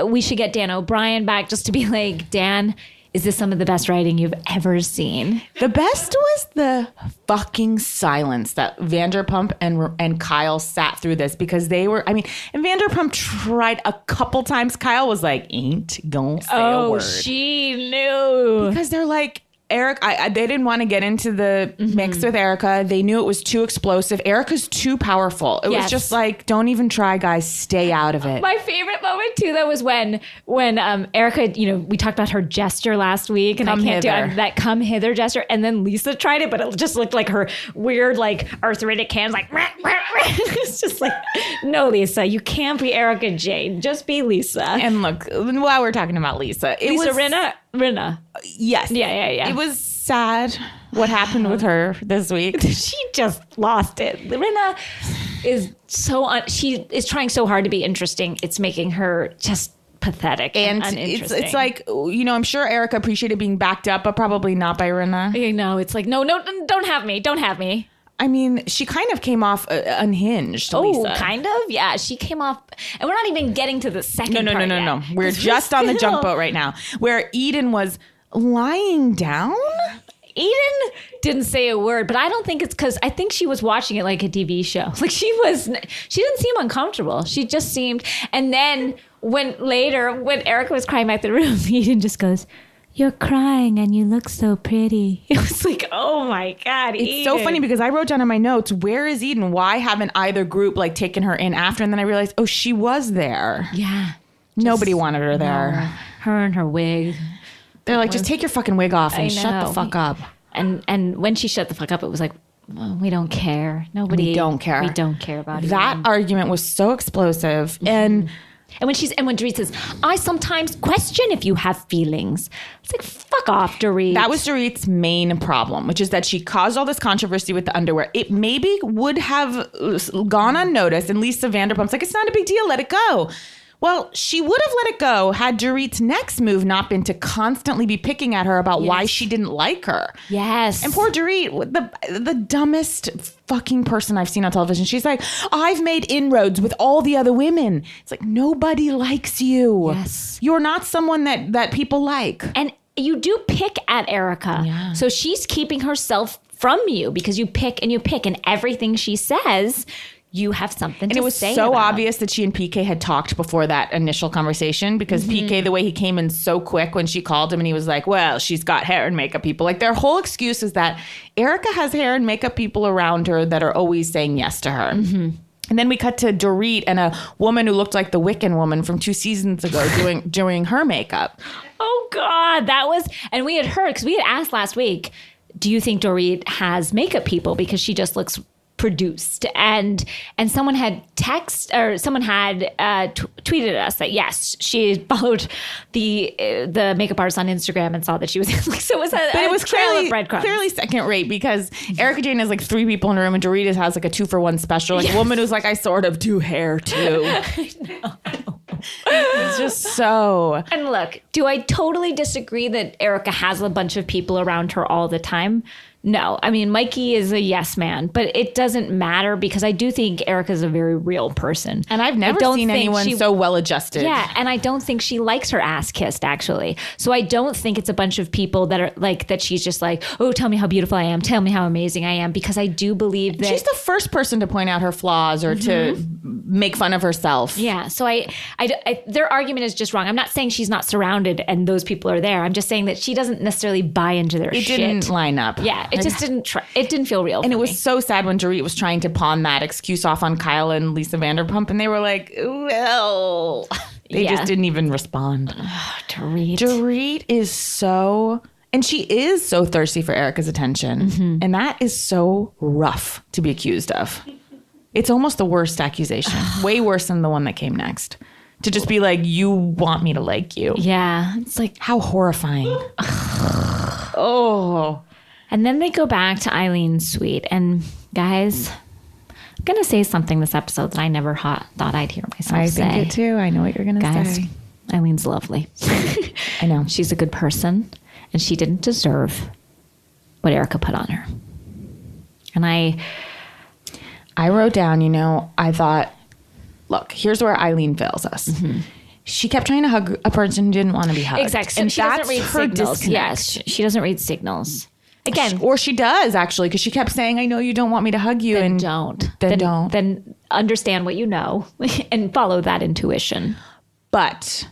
[SPEAKER 1] we should get Dan O'Brien back just to be like, Dan, is this some of the best writing you've ever seen?
[SPEAKER 2] The best was the fucking silence that Vanderpump and Kyle sat through this, because they were, and Vanderpump tried a couple times. Kyle was like, ain't gonna say a word.
[SPEAKER 1] She knew.
[SPEAKER 2] Because they're like, Erika, they didn't want to get into the mix with Erika. They knew it was too explosive. Erika's too powerful. It was just like, don't even try, guys. Stay out of it.
[SPEAKER 1] My favorite moment too, though, was when Erika, we talked about her gesture last week, and I can't do that come hither gesture, and then Lisa tried it, but it just looked like her weird, like, arthritic hands, like, it's just like, no, Lisa, you can't be Erika Jayne. Just be Lisa.
[SPEAKER 2] And look, while we're talking about Lisa,
[SPEAKER 1] Rinna.
[SPEAKER 2] Yes.
[SPEAKER 1] Yeah.
[SPEAKER 2] It was sad what happened with her this week.
[SPEAKER 1] She just lost it. Rinna is she is trying so hard to be interesting. It's making her just pathetic and uninteresting.
[SPEAKER 2] It's like, I'm sure Erika appreciated being backed up, but probably not by Rinna.
[SPEAKER 1] It's like, no, don't have me. Don't have me.
[SPEAKER 2] I mean, she kind of came off unhinged, Lisa.
[SPEAKER 1] Oh, kind of? Yeah, she came off, and we're not even getting to the second part yet.
[SPEAKER 2] No. We're just on the junk boat right now, where Eden was lying down.
[SPEAKER 1] Eden didn't say a word, but I don't think it's because I think she was watching it like a TV show. Like she didn't seem uncomfortable. She just seemed, and then when Erika was crying back the room, Eden just goes, "You're crying and you look so pretty." It was like, oh my God, Eden.
[SPEAKER 2] It's so funny because I wrote down in my notes, where is Eden? Why haven't either group like taken her in after? And then I realized, oh, she was there.
[SPEAKER 1] Yeah.
[SPEAKER 2] Nobody wanted her there.
[SPEAKER 1] No, her and her wig.
[SPEAKER 2] They're like, just take your fucking wig off and shut the fuck up.
[SPEAKER 1] And when she shut the fuck up, it was like, well, we don't care. We don't care about it.
[SPEAKER 2] That argument was so explosive. And
[SPEAKER 1] when Dorit says, I sometimes question if you have feelings. It's like, fuck off, Dorit.
[SPEAKER 2] That was Dorit's main problem, which is that she caused all this controversy with the underwear. It maybe would have gone unnoticed, and Lisa Vanderpump's like, it's not a big deal, let it go. Well, she would have let it go had Dorit's next move not been to constantly be picking at her about why she didn't like her.
[SPEAKER 1] Yes.
[SPEAKER 2] And poor Dorit, the dumbest fucking person I've seen on television. She's like, I've made inroads with all the other women. It's like, nobody likes you.
[SPEAKER 1] Yes.
[SPEAKER 2] You're not someone that people like.
[SPEAKER 1] And you do pick at Erika. Yeah. So she's keeping herself from you because you pick and everything she says, you have something to say.
[SPEAKER 2] And it was so obvious that she and PK had talked before that initial conversation, because PK, the way he came in so quick when she called him and he was like, well, she's got hair and makeup people. Like, their whole excuse is that Erika has hair and makeup people around her that are always saying yes to her. Mm-hmm. And then we cut to Dorit and a woman who looked like the Wiccan woman from 2 seasons ago doing her makeup.
[SPEAKER 1] Oh, God. That was, and we had heard, because we had asked last week, do you think Dorit has makeup people? Because she just looks produced. And someone had tweeted us that yes, she followed the makeup artist on Instagram and saw that she was so it was trail of breadcrumbs. Clearly
[SPEAKER 2] second rate, because Erika Jayne has like 3 people in the room and Dorit has like a 2-for-1 special, like a woman who's like, I sort of do hair too.
[SPEAKER 1] I know.
[SPEAKER 2] It's just so.
[SPEAKER 1] And look, do I totally disagree that Erika has a bunch of people around her all the time? No. I mean, Mikey is a yes man, but it doesn't matter because I do think Erika's a very real person.
[SPEAKER 2] And I've never seen anyone so well adjusted.
[SPEAKER 1] Yeah. And I don't think she likes her ass kissed, actually. So I don't think it's a bunch of people that are like, that she's just like, oh, tell me how beautiful I am. Tell me how amazing I am. Because I do believe that
[SPEAKER 2] she's the first person to point out her flaws or to make fun of herself.
[SPEAKER 1] Yeah. So I their argument is just wrong. I'm not saying she's not surrounded and those people are there. I'm just saying that she doesn't necessarily buy into their shit.
[SPEAKER 2] It didn't line up.
[SPEAKER 1] Yeah. It just didn't it didn't feel real.
[SPEAKER 2] And it was so sad when Dorit was trying to pawn that excuse off on Kyle and Lisa Vanderpump, and they were like, well, they just didn't even respond. Dorit is so, and she is so thirsty for Erika's attention. And that is so rough to be accused of. It's almost the worst accusation. Way worse than the one that came next. To just be like, you want me to like you.
[SPEAKER 1] Yeah. It's like,
[SPEAKER 2] how horrifying. Oh.
[SPEAKER 1] And then they go back to Eileen's suite. And guys, I'm going to say something this episode that I never thought I'd hear myself say.
[SPEAKER 2] I think it too. I know what you're going to say.
[SPEAKER 1] Eileen's lovely.
[SPEAKER 2] I know.
[SPEAKER 1] She's a good person. And she didn't deserve what Erika put on her. And I
[SPEAKER 2] wrote down, I thought, look, here's where Eileen fails us. She kept trying to hug a person who didn't want to be hugged.
[SPEAKER 1] Exactly. And she doesn't read signals. Yes, she doesn't read signals. Again,
[SPEAKER 2] or she does actually, because she kept saying, "I know you don't want me to hug you,"
[SPEAKER 1] then
[SPEAKER 2] and
[SPEAKER 1] don't.
[SPEAKER 2] Don't.
[SPEAKER 1] Then understand what you know and follow that intuition.
[SPEAKER 2] But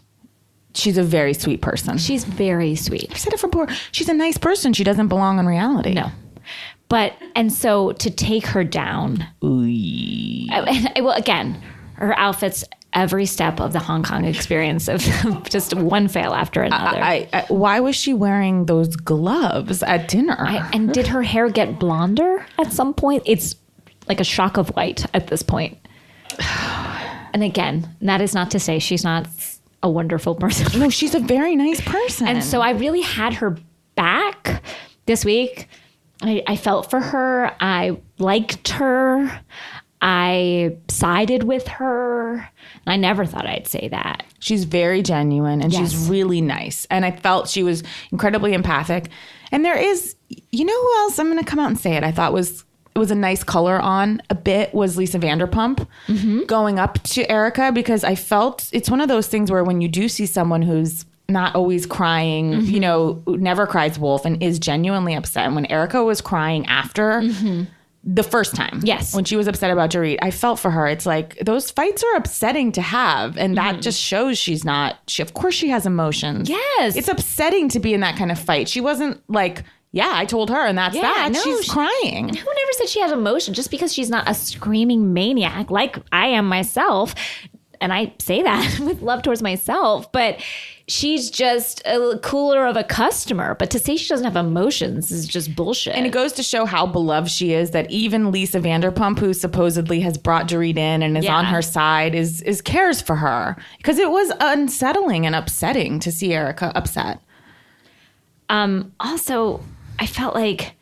[SPEAKER 2] she's a very sweet person.
[SPEAKER 1] She's very sweet.
[SPEAKER 2] I've said it before. She's a nice person. She doesn't belong in reality.
[SPEAKER 1] No. And so to take her down. Well, again, her outfits. Every step of the Hong Kong experience of just one fail after another.
[SPEAKER 2] Why was she wearing those gloves at dinner?
[SPEAKER 1] And did her hair get blonder at some point? It's like a shock of white at this point. And again, that is not to say she's not a wonderful person.
[SPEAKER 2] No, she's a very nice person.
[SPEAKER 1] And so I really had her back this week. I felt for her. I liked her. I sided with her. I never thought I'd say that.
[SPEAKER 2] She's very genuine and she's really nice. And I felt she was incredibly empathic. And there is, who else? I'm going to come out and say it. I thought it was a nice color on a bit was Lisa Vanderpump going up to Erika, because I felt it's one of those things where when you do see someone who's not always crying, never cries wolf and is genuinely upset. And when Erika was crying after the first time.
[SPEAKER 1] Yes.
[SPEAKER 2] When she was upset about Dorit, I felt for her. It's like, those fights are upsetting to have. And that just shows of course she has emotions.
[SPEAKER 1] Yes.
[SPEAKER 2] It's upsetting to be in that kind of fight. She wasn't like, yeah, I told her and that's that. No, she's crying.
[SPEAKER 1] Who never said she has emotion? Just because she's not a screaming maniac like I am myself. And I say that with love towards myself, but she's just a cooler of a customer. But to say she doesn't have emotions is just bullshit.
[SPEAKER 2] And it goes to show how beloved she is, that even Lisa Vanderpump, who supposedly has brought Dorit in and is on her side, is cares for her. Because it was unsettling and upsetting to see Erika upset.
[SPEAKER 1] Also, I felt like,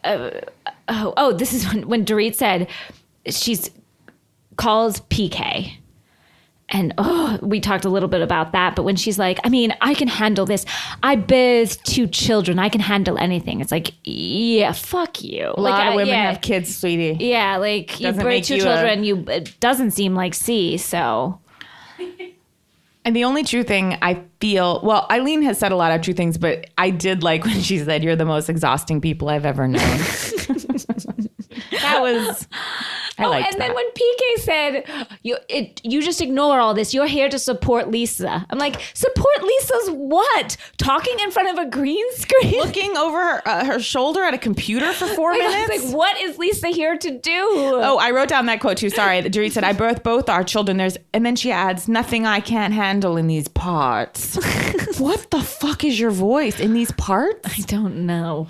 [SPEAKER 1] this is when Dorit said she's calls PK. And we talked a little bit about that. But when she's like, I can handle this. I birthed 2 children. I can handle anything. It's like, yeah, fuck you.
[SPEAKER 2] A lot of women have kids, sweetie.
[SPEAKER 1] Yeah, like you birthed 2 children. It doesn't seem like C, so.
[SPEAKER 2] And the only true thing I feel, well, Eileen has said a lot of true things, but I did like when she said, "You're the most exhausting people I've ever known." I liked
[SPEAKER 1] and then
[SPEAKER 2] that.
[SPEAKER 1] when PK said, you just ignore all this. You're here to support Lisa. I'm like, support Lisa's what? Talking in front of a green screen?
[SPEAKER 2] Looking over her shoulder at a computer for 4
[SPEAKER 1] I
[SPEAKER 2] minutes?
[SPEAKER 1] was like, what is Lisa here to do?
[SPEAKER 2] Oh, I wrote down that quote too. Sorry. Dorit said, I birthed both our children. And then she adds, nothing I can't handle in these parts. What the fuck is your voice in these parts?
[SPEAKER 1] I don't know.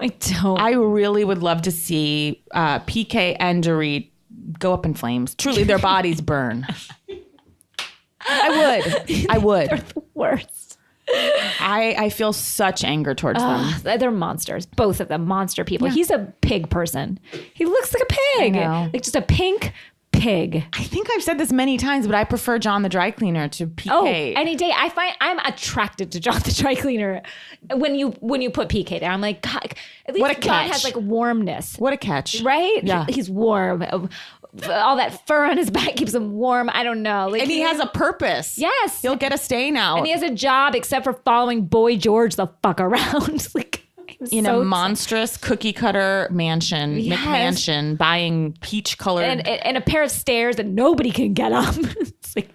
[SPEAKER 1] I
[SPEAKER 2] really would love to see PK and Dorit go up in flames. Truly, their bodies burn. I would.
[SPEAKER 1] They're the worst.
[SPEAKER 2] I feel such anger towards them.
[SPEAKER 1] They're monsters. Both of them, monster people. Yeah. He's a pig person. He looks like a pig. Like just a pink pig.
[SPEAKER 2] I think I've said this many times, but I prefer John the dry cleaner to PK.
[SPEAKER 1] Oh, any day. I find I'm attracted to John the dry cleaner when you put PK there. I'm like, God, at least John has like warmness.
[SPEAKER 2] What a catch.
[SPEAKER 1] Right?
[SPEAKER 2] Yeah.
[SPEAKER 1] He's warm. All that fur on his back keeps him warm. I don't know. Like,
[SPEAKER 2] and he has a purpose.
[SPEAKER 1] Yes.
[SPEAKER 2] He'll get a stain out.
[SPEAKER 1] And he has a job except for following Boy George the fuck around. Like,
[SPEAKER 2] in a monstrous cookie cutter mansion, McMansion, buying peach colored
[SPEAKER 1] and a pair of stairs that nobody can get up. It's like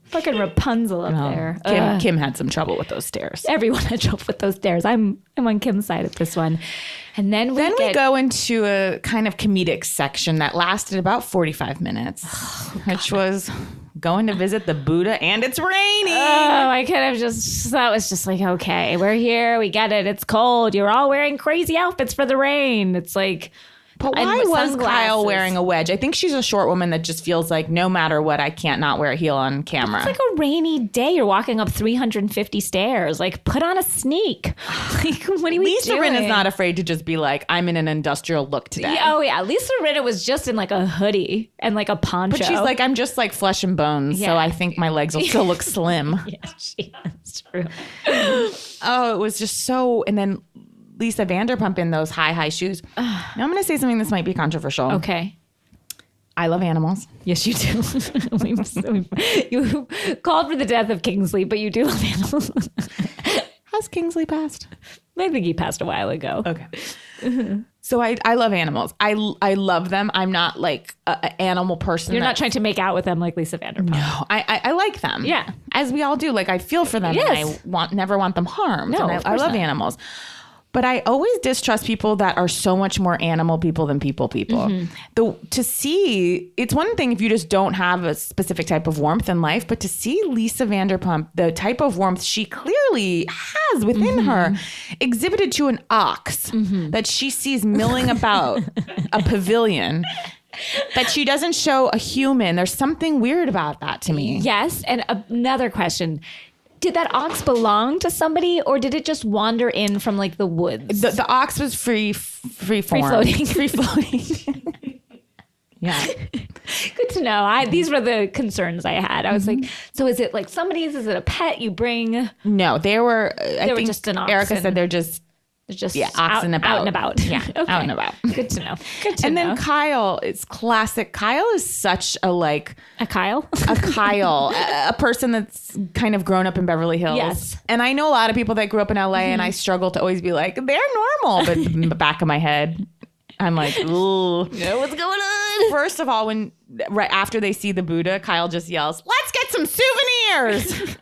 [SPEAKER 1] fucking Rapunzel up there.
[SPEAKER 2] Kim had some trouble with those stairs.
[SPEAKER 1] Everyone had trouble with those stairs. I'm on Kim's side at this one. And then we
[SPEAKER 2] go into a kind of comedic section that lasted about 45 minutes, which was going to visit the Buddha, and it's raining.
[SPEAKER 1] Oh, I could have that was just like, okay, we're here. We get it. It's cold. You're all wearing crazy outfits for the rain. It's like,
[SPEAKER 2] but why was Kyle wearing a wedge? I think she's a short woman that just feels like no matter what, I can't not wear a heel on camera.
[SPEAKER 1] It's like a rainy day. You're walking up 350 stairs. Like, put on a sneak. Like, what are we
[SPEAKER 2] Lisa
[SPEAKER 1] doing?
[SPEAKER 2] Rinna's not afraid to just be like, I'm in an industrial look today.
[SPEAKER 1] Yeah, Lisa Rinna was just in like a hoodie and like a poncho.
[SPEAKER 2] But she's like, I'm just like flesh and bones, so I think my legs will still look slim.
[SPEAKER 1] Yeah, that's true.
[SPEAKER 2] Oh, it was just so... And then Lisa Vanderpump in those high shoes. Now I'm going to say something this might be controversial.
[SPEAKER 1] Okay.
[SPEAKER 2] I love animals.
[SPEAKER 1] Yes, you do. You called for the death of Kingsley, but you do love animals.
[SPEAKER 2] Has Kingsley passed?
[SPEAKER 1] I think he passed a while ago.
[SPEAKER 2] Okay. So I love animals. I love them. I'm not like an animal person.
[SPEAKER 1] You're not trying to make out with them like Lisa Vanderpump.
[SPEAKER 2] No, I like them.
[SPEAKER 1] Yeah.
[SPEAKER 2] As we all do. Like, I feel for them.
[SPEAKER 1] Yes.
[SPEAKER 2] And I never want them harmed.
[SPEAKER 1] No,
[SPEAKER 2] and I love animals. But I always distrust people that are so much more animal people than people. To see, it's one thing if you just don't have a specific type of warmth in life, but to see Lisa Vanderpump, the type of warmth she clearly has within her, exhibited to an ox that she sees milling about a pavilion, that she doesn't show a human. There's something weird about that to me.
[SPEAKER 1] Yes. And another question. Did that ox belong to somebody, or did it just wander in from like the woods?
[SPEAKER 2] The ox was free floating. Yeah.
[SPEAKER 1] Good to know. These were the concerns I had. I was like, so is it like somebody's? Is it a pet you bring?
[SPEAKER 2] No, they were. I think
[SPEAKER 1] just an ox.
[SPEAKER 2] Erika said they're just
[SPEAKER 1] out and about.
[SPEAKER 2] Yeah,
[SPEAKER 1] okay.
[SPEAKER 2] out and about.
[SPEAKER 1] Good to know.
[SPEAKER 2] And then Kyle, it's classic. Kyle is such a
[SPEAKER 1] Kyle,
[SPEAKER 2] a person that's kind of grown up in Beverly Hills.
[SPEAKER 1] Yes.
[SPEAKER 2] And I know a lot of people that grew up in LA, and I struggle to always be like, they're normal. But in the back of my head, I'm like, ooh.
[SPEAKER 1] Yeah, what's going on?
[SPEAKER 2] First of all, right after they see the Buddha, Kyle just yells, let's get some souvenirs.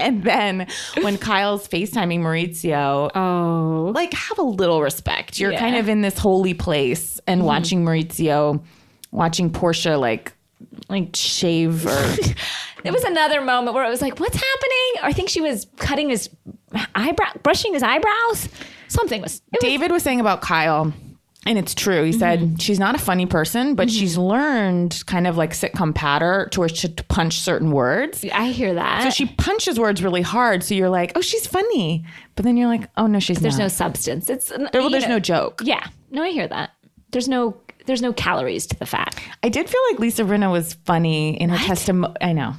[SPEAKER 2] And then when Kyle's FaceTiming Maurizio, have a little respect. You're kind of in this holy place and watching Maurizio, watching Portia like shave or...
[SPEAKER 1] There was another moment where it was like, what's happening? Or I think she was cutting his brushing his eyebrows.
[SPEAKER 2] David was saying about Kyle... And it's true. He said she's not a funny person, but she's learned kind of like sitcom patter to where she should punch certain words.
[SPEAKER 1] I hear that.
[SPEAKER 2] So she punches words really hard. So you're like, oh, she's funny. But then you're like, oh, no, she's not.
[SPEAKER 1] There's no substance. There's
[SPEAKER 2] no joke.
[SPEAKER 1] Yeah. No, I hear that. There's no calories to the fat.
[SPEAKER 2] I did feel like Lisa Rinna was funny in her testimonial. I know.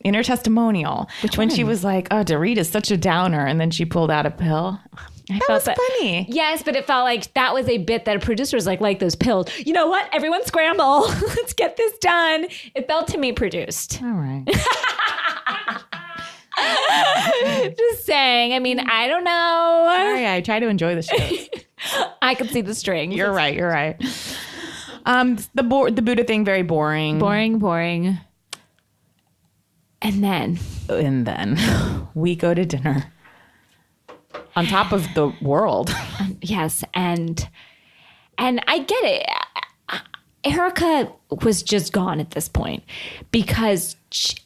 [SPEAKER 2] In her testimonial. When she was like, oh, Dorit is such a downer. And then she pulled out a pill. That was funny.
[SPEAKER 1] Yes, but it felt like that was a bit that a producer was like those pills. You know what? Everyone scramble. Let's get this done. It felt to me produced.
[SPEAKER 2] All right.
[SPEAKER 1] Just saying. I mean, I don't know.
[SPEAKER 2] Sorry, I try to enjoy the show.
[SPEAKER 1] I can see the strings.
[SPEAKER 2] You're right. The Buddha thing, very boring.
[SPEAKER 1] Boring. And then we go to dinner on top of the world. Yes, and I get it. Erika was just gone at this point because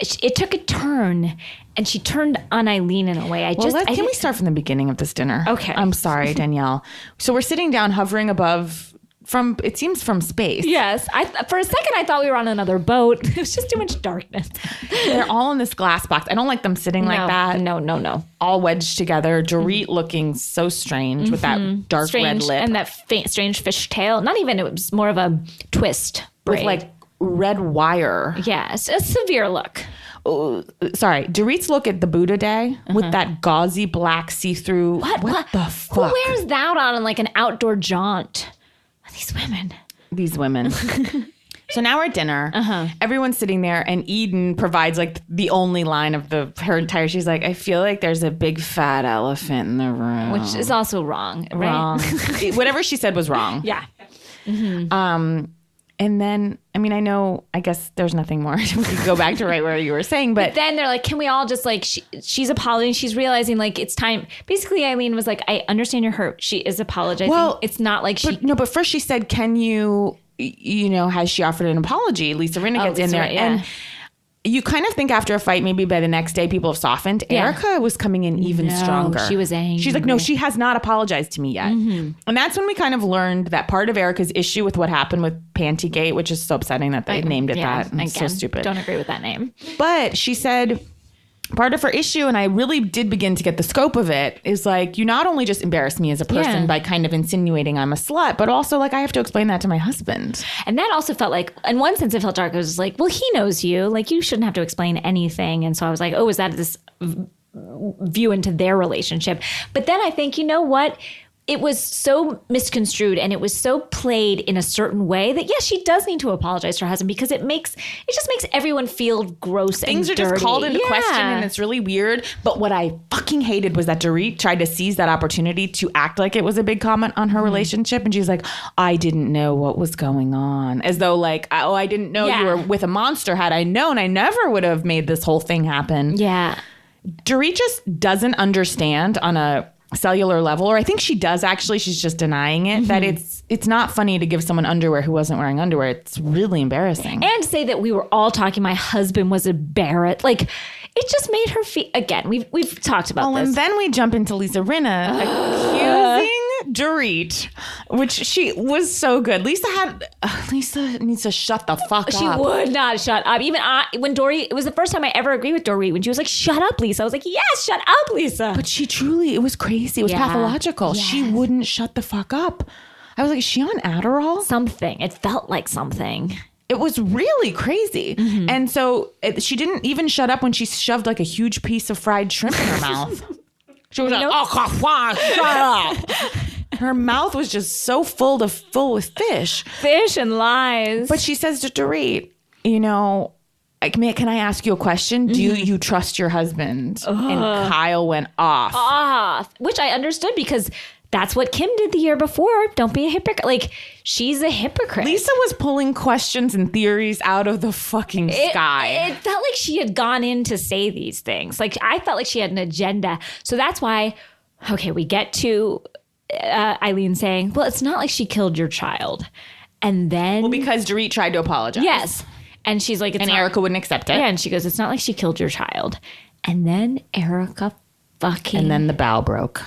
[SPEAKER 1] it took a turn, and she turned on Eileen in a way.
[SPEAKER 2] Can we start from the beginning of this dinner?
[SPEAKER 1] Okay.
[SPEAKER 2] I'm sorry, Danielle. So we're sitting down, hovering above from space.
[SPEAKER 1] Yes. For a second, I thought we were on another boat. It was just too much darkness.
[SPEAKER 2] They're all in this glass box. I don't like them sitting like that.
[SPEAKER 1] No.
[SPEAKER 2] All wedged together. Dorit looking so strange with that dark red lip.
[SPEAKER 1] And that strange fish tail. Not even, it was more of a twist braid.
[SPEAKER 2] With like red wire.
[SPEAKER 1] Yeah, it's a severe look.
[SPEAKER 2] Sorry, Dorit's look at the Buddha day with that gauzy black see-through. What the fuck?
[SPEAKER 1] Who wears that on like an outdoor jaunt? These women. So now we're at dinner. Everyone's sitting there, and Eden provides like the only line of her entire. She's like, I feel like there's a big fat elephant in the room, which is also wrong. Right?
[SPEAKER 2] Wrong. Whatever she said was wrong.
[SPEAKER 1] Yeah.
[SPEAKER 2] And then, I guess there's nothing more. We could go back to right where you were saying, but
[SPEAKER 1] then they're like, can we all just like, she's apologizing. She's realizing like it's time. Basically, Eileen was like, I understand you're hurt. She is apologizing. Well, it's not like
[SPEAKER 2] but first she said, can you, has she offered an apology? Lisa Rinna gets in there.
[SPEAKER 1] Right, yeah.
[SPEAKER 2] And you kind of think after a fight, maybe by the next day, people have softened. Yeah. Erika was coming in even stronger.
[SPEAKER 1] She was angry.
[SPEAKER 2] She's like, no, she has not apologized to me yet. And that's when we kind of learned that part of Erika's issue with what happened with Pantygate, which is so upsetting that they named it that. It's so stupid.
[SPEAKER 1] Don't agree with that name.
[SPEAKER 2] But she said part of her issue, and I really did begin to get the scope of it, is like, you not only just embarrass me as a person by kind of insinuating I'm a slut, but also like I have to explain that to my husband.
[SPEAKER 1] And that also felt like, in one sense, it felt dark. It was like, well, he knows you. Like, you shouldn't have to explain anything. And so I was like, oh, is that this view into their relationship? But then I think, you know what? It was so misconstrued, and it was so played in a certain way that yes, she does need to apologize to her husband, because it just makes everyone feel gross.
[SPEAKER 2] Things
[SPEAKER 1] and
[SPEAKER 2] are
[SPEAKER 1] dirty.
[SPEAKER 2] Just called into question, and it's really weird. But what I fucking hated was that Dorit tried to seize that opportunity to act like it was a big comment on her relationship, and she's like, I didn't know what was going on, as though like, oh, I didn't know you were with a monster. Had I known, I never would have made this whole thing happen.
[SPEAKER 1] Yeah,
[SPEAKER 2] Dorit just doesn't understand on a cellular level, or I think she does actually, she's just denying it, that it's not funny to give someone underwear who wasn't wearing underwear. It's really embarrassing.
[SPEAKER 1] And to say that we were all talking, my husband was a Barrett, like, it just made her feel, again, we've talked about this.
[SPEAKER 2] And then we jump into Lisa Rinna accusing Dorit, which she was so good. Lisa needs to shut the fuck up.
[SPEAKER 1] She would not shut up. Even when Dorit, it was the first time I ever agreed with Dorit when she was like, shut up, Lisa. I was like, yes, shut up, Lisa.
[SPEAKER 2] But she truly, it was crazy. It was pathological. Yes. She wouldn't shut the fuck up. I was like, is she on Adderall?
[SPEAKER 1] Something. It felt like something.
[SPEAKER 2] It was really crazy. And so she didn't even shut up when she shoved like a huge piece of fried shrimp in her mouth. She was like, shut up. Her mouth was just so full with fish.
[SPEAKER 1] Fish and lies.
[SPEAKER 2] But she says to Dorit, can I ask you a question? Do you trust your husband? And Kyle went off.
[SPEAKER 1] Which I understood, because that's what Kim did the year before. Don't be a hypocrite. Like, she's a hypocrite.
[SPEAKER 2] Lisa was pulling questions and theories out of the fucking sky.
[SPEAKER 1] It felt like she had gone in to say these things. Like, I felt like she had an agenda. So that's why, okay, we get to Eileen saying, well, it's not like she killed your child. And then...
[SPEAKER 2] Well, because Dorit tried to apologize.
[SPEAKER 1] Yes. And she's like...
[SPEAKER 2] And Erika wouldn't accept it.
[SPEAKER 1] Yeah, and she goes, it's not like she killed your child. And then Erika fucking...
[SPEAKER 2] And then the bow broke.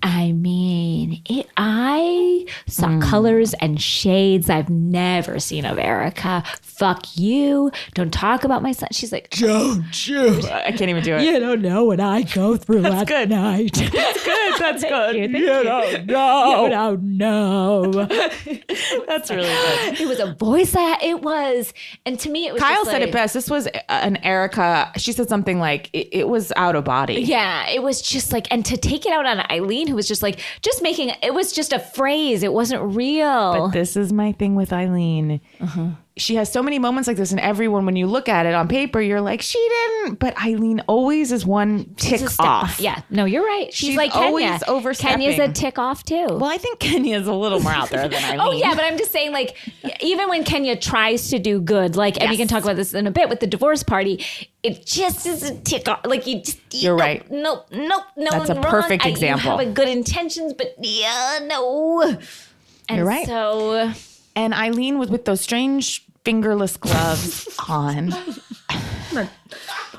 [SPEAKER 1] I mean, I saw colors and shades I've never seen of Erika. Fuck you. Don't talk about my son. She's like,
[SPEAKER 2] don't you? I can't even do it.
[SPEAKER 1] You don't know what I go through at night.
[SPEAKER 2] That's good. That's good.
[SPEAKER 1] You don't know. You don't know.
[SPEAKER 2] That's really good.
[SPEAKER 1] It was a voice that it was. And to me, it was
[SPEAKER 2] Kyle said it best. This was an Erika. She said something like, it was out of body.
[SPEAKER 1] Yeah, it was just like, and to take it out on Eileen, who was just like, just making, it was just a phrase. It wasn't real.
[SPEAKER 2] But this is my thing with Eileen. she has so many moments like this, and everyone, when you look at it on paper, you're like, she didn't. But Eileen always is one tick off.
[SPEAKER 1] Yeah, no, you're right. She's like
[SPEAKER 2] always
[SPEAKER 1] Kenya.
[SPEAKER 2] overstepping.
[SPEAKER 1] Kenya's a tick off too.
[SPEAKER 2] Well, I think Kenya's a little more out there than Eileen.
[SPEAKER 1] Oh yeah, but I'm just saying, like, even when Kenya tries to do good, like, and we can talk about this in a bit with the divorce party, it just is a tick off. Like,
[SPEAKER 2] you're right.
[SPEAKER 1] Nope.
[SPEAKER 2] That's a perfect example.
[SPEAKER 1] You have good intentions, but no. And
[SPEAKER 2] you're right.
[SPEAKER 1] So,
[SPEAKER 2] and Eileen was with those strange fingerless gloves on,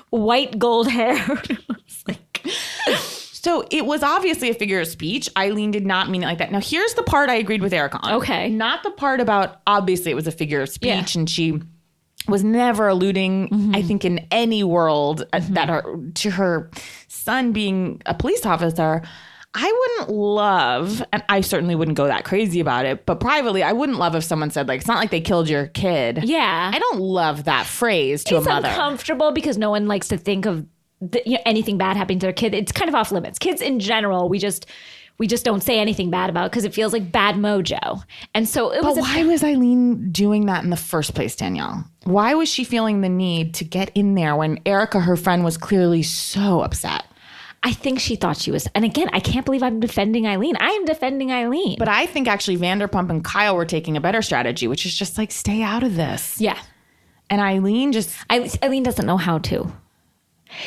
[SPEAKER 1] white gold hair.
[SPEAKER 2] So it was obviously a figure of speech. Eileen did not mean it like that. Now, here's the part I agreed with Erika on.
[SPEAKER 1] Okay.
[SPEAKER 2] Not the part about, obviously, it was a figure of speech, and she was never alluding, I think, in any world that to her son being a police officer. I wouldn't love, and I certainly wouldn't go that crazy about it, but privately, I wouldn't love if someone said, like, it's not like they killed your kid.
[SPEAKER 1] Yeah.
[SPEAKER 2] I don't love that phrase to a mother.
[SPEAKER 1] It's uncomfortable because no one likes to think of anything bad happening to their kid. It's kind of off limits. Kids in general, we just don't say anything bad about because it feels like bad mojo. And so it was.
[SPEAKER 2] But why was Eileen doing that in the first place, Danielle? Why was she feeling the need to get in there when Erika, her friend, was clearly so upset?
[SPEAKER 1] I think she thought she was. And again, I can't believe I'm defending Eileen. I am defending Eileen.
[SPEAKER 2] But I think actually Vanderpump and Kyle were taking a better strategy, which is just like, stay out of this.
[SPEAKER 1] Yeah.
[SPEAKER 2] And Eileen
[SPEAKER 1] Eileen doesn't know how to.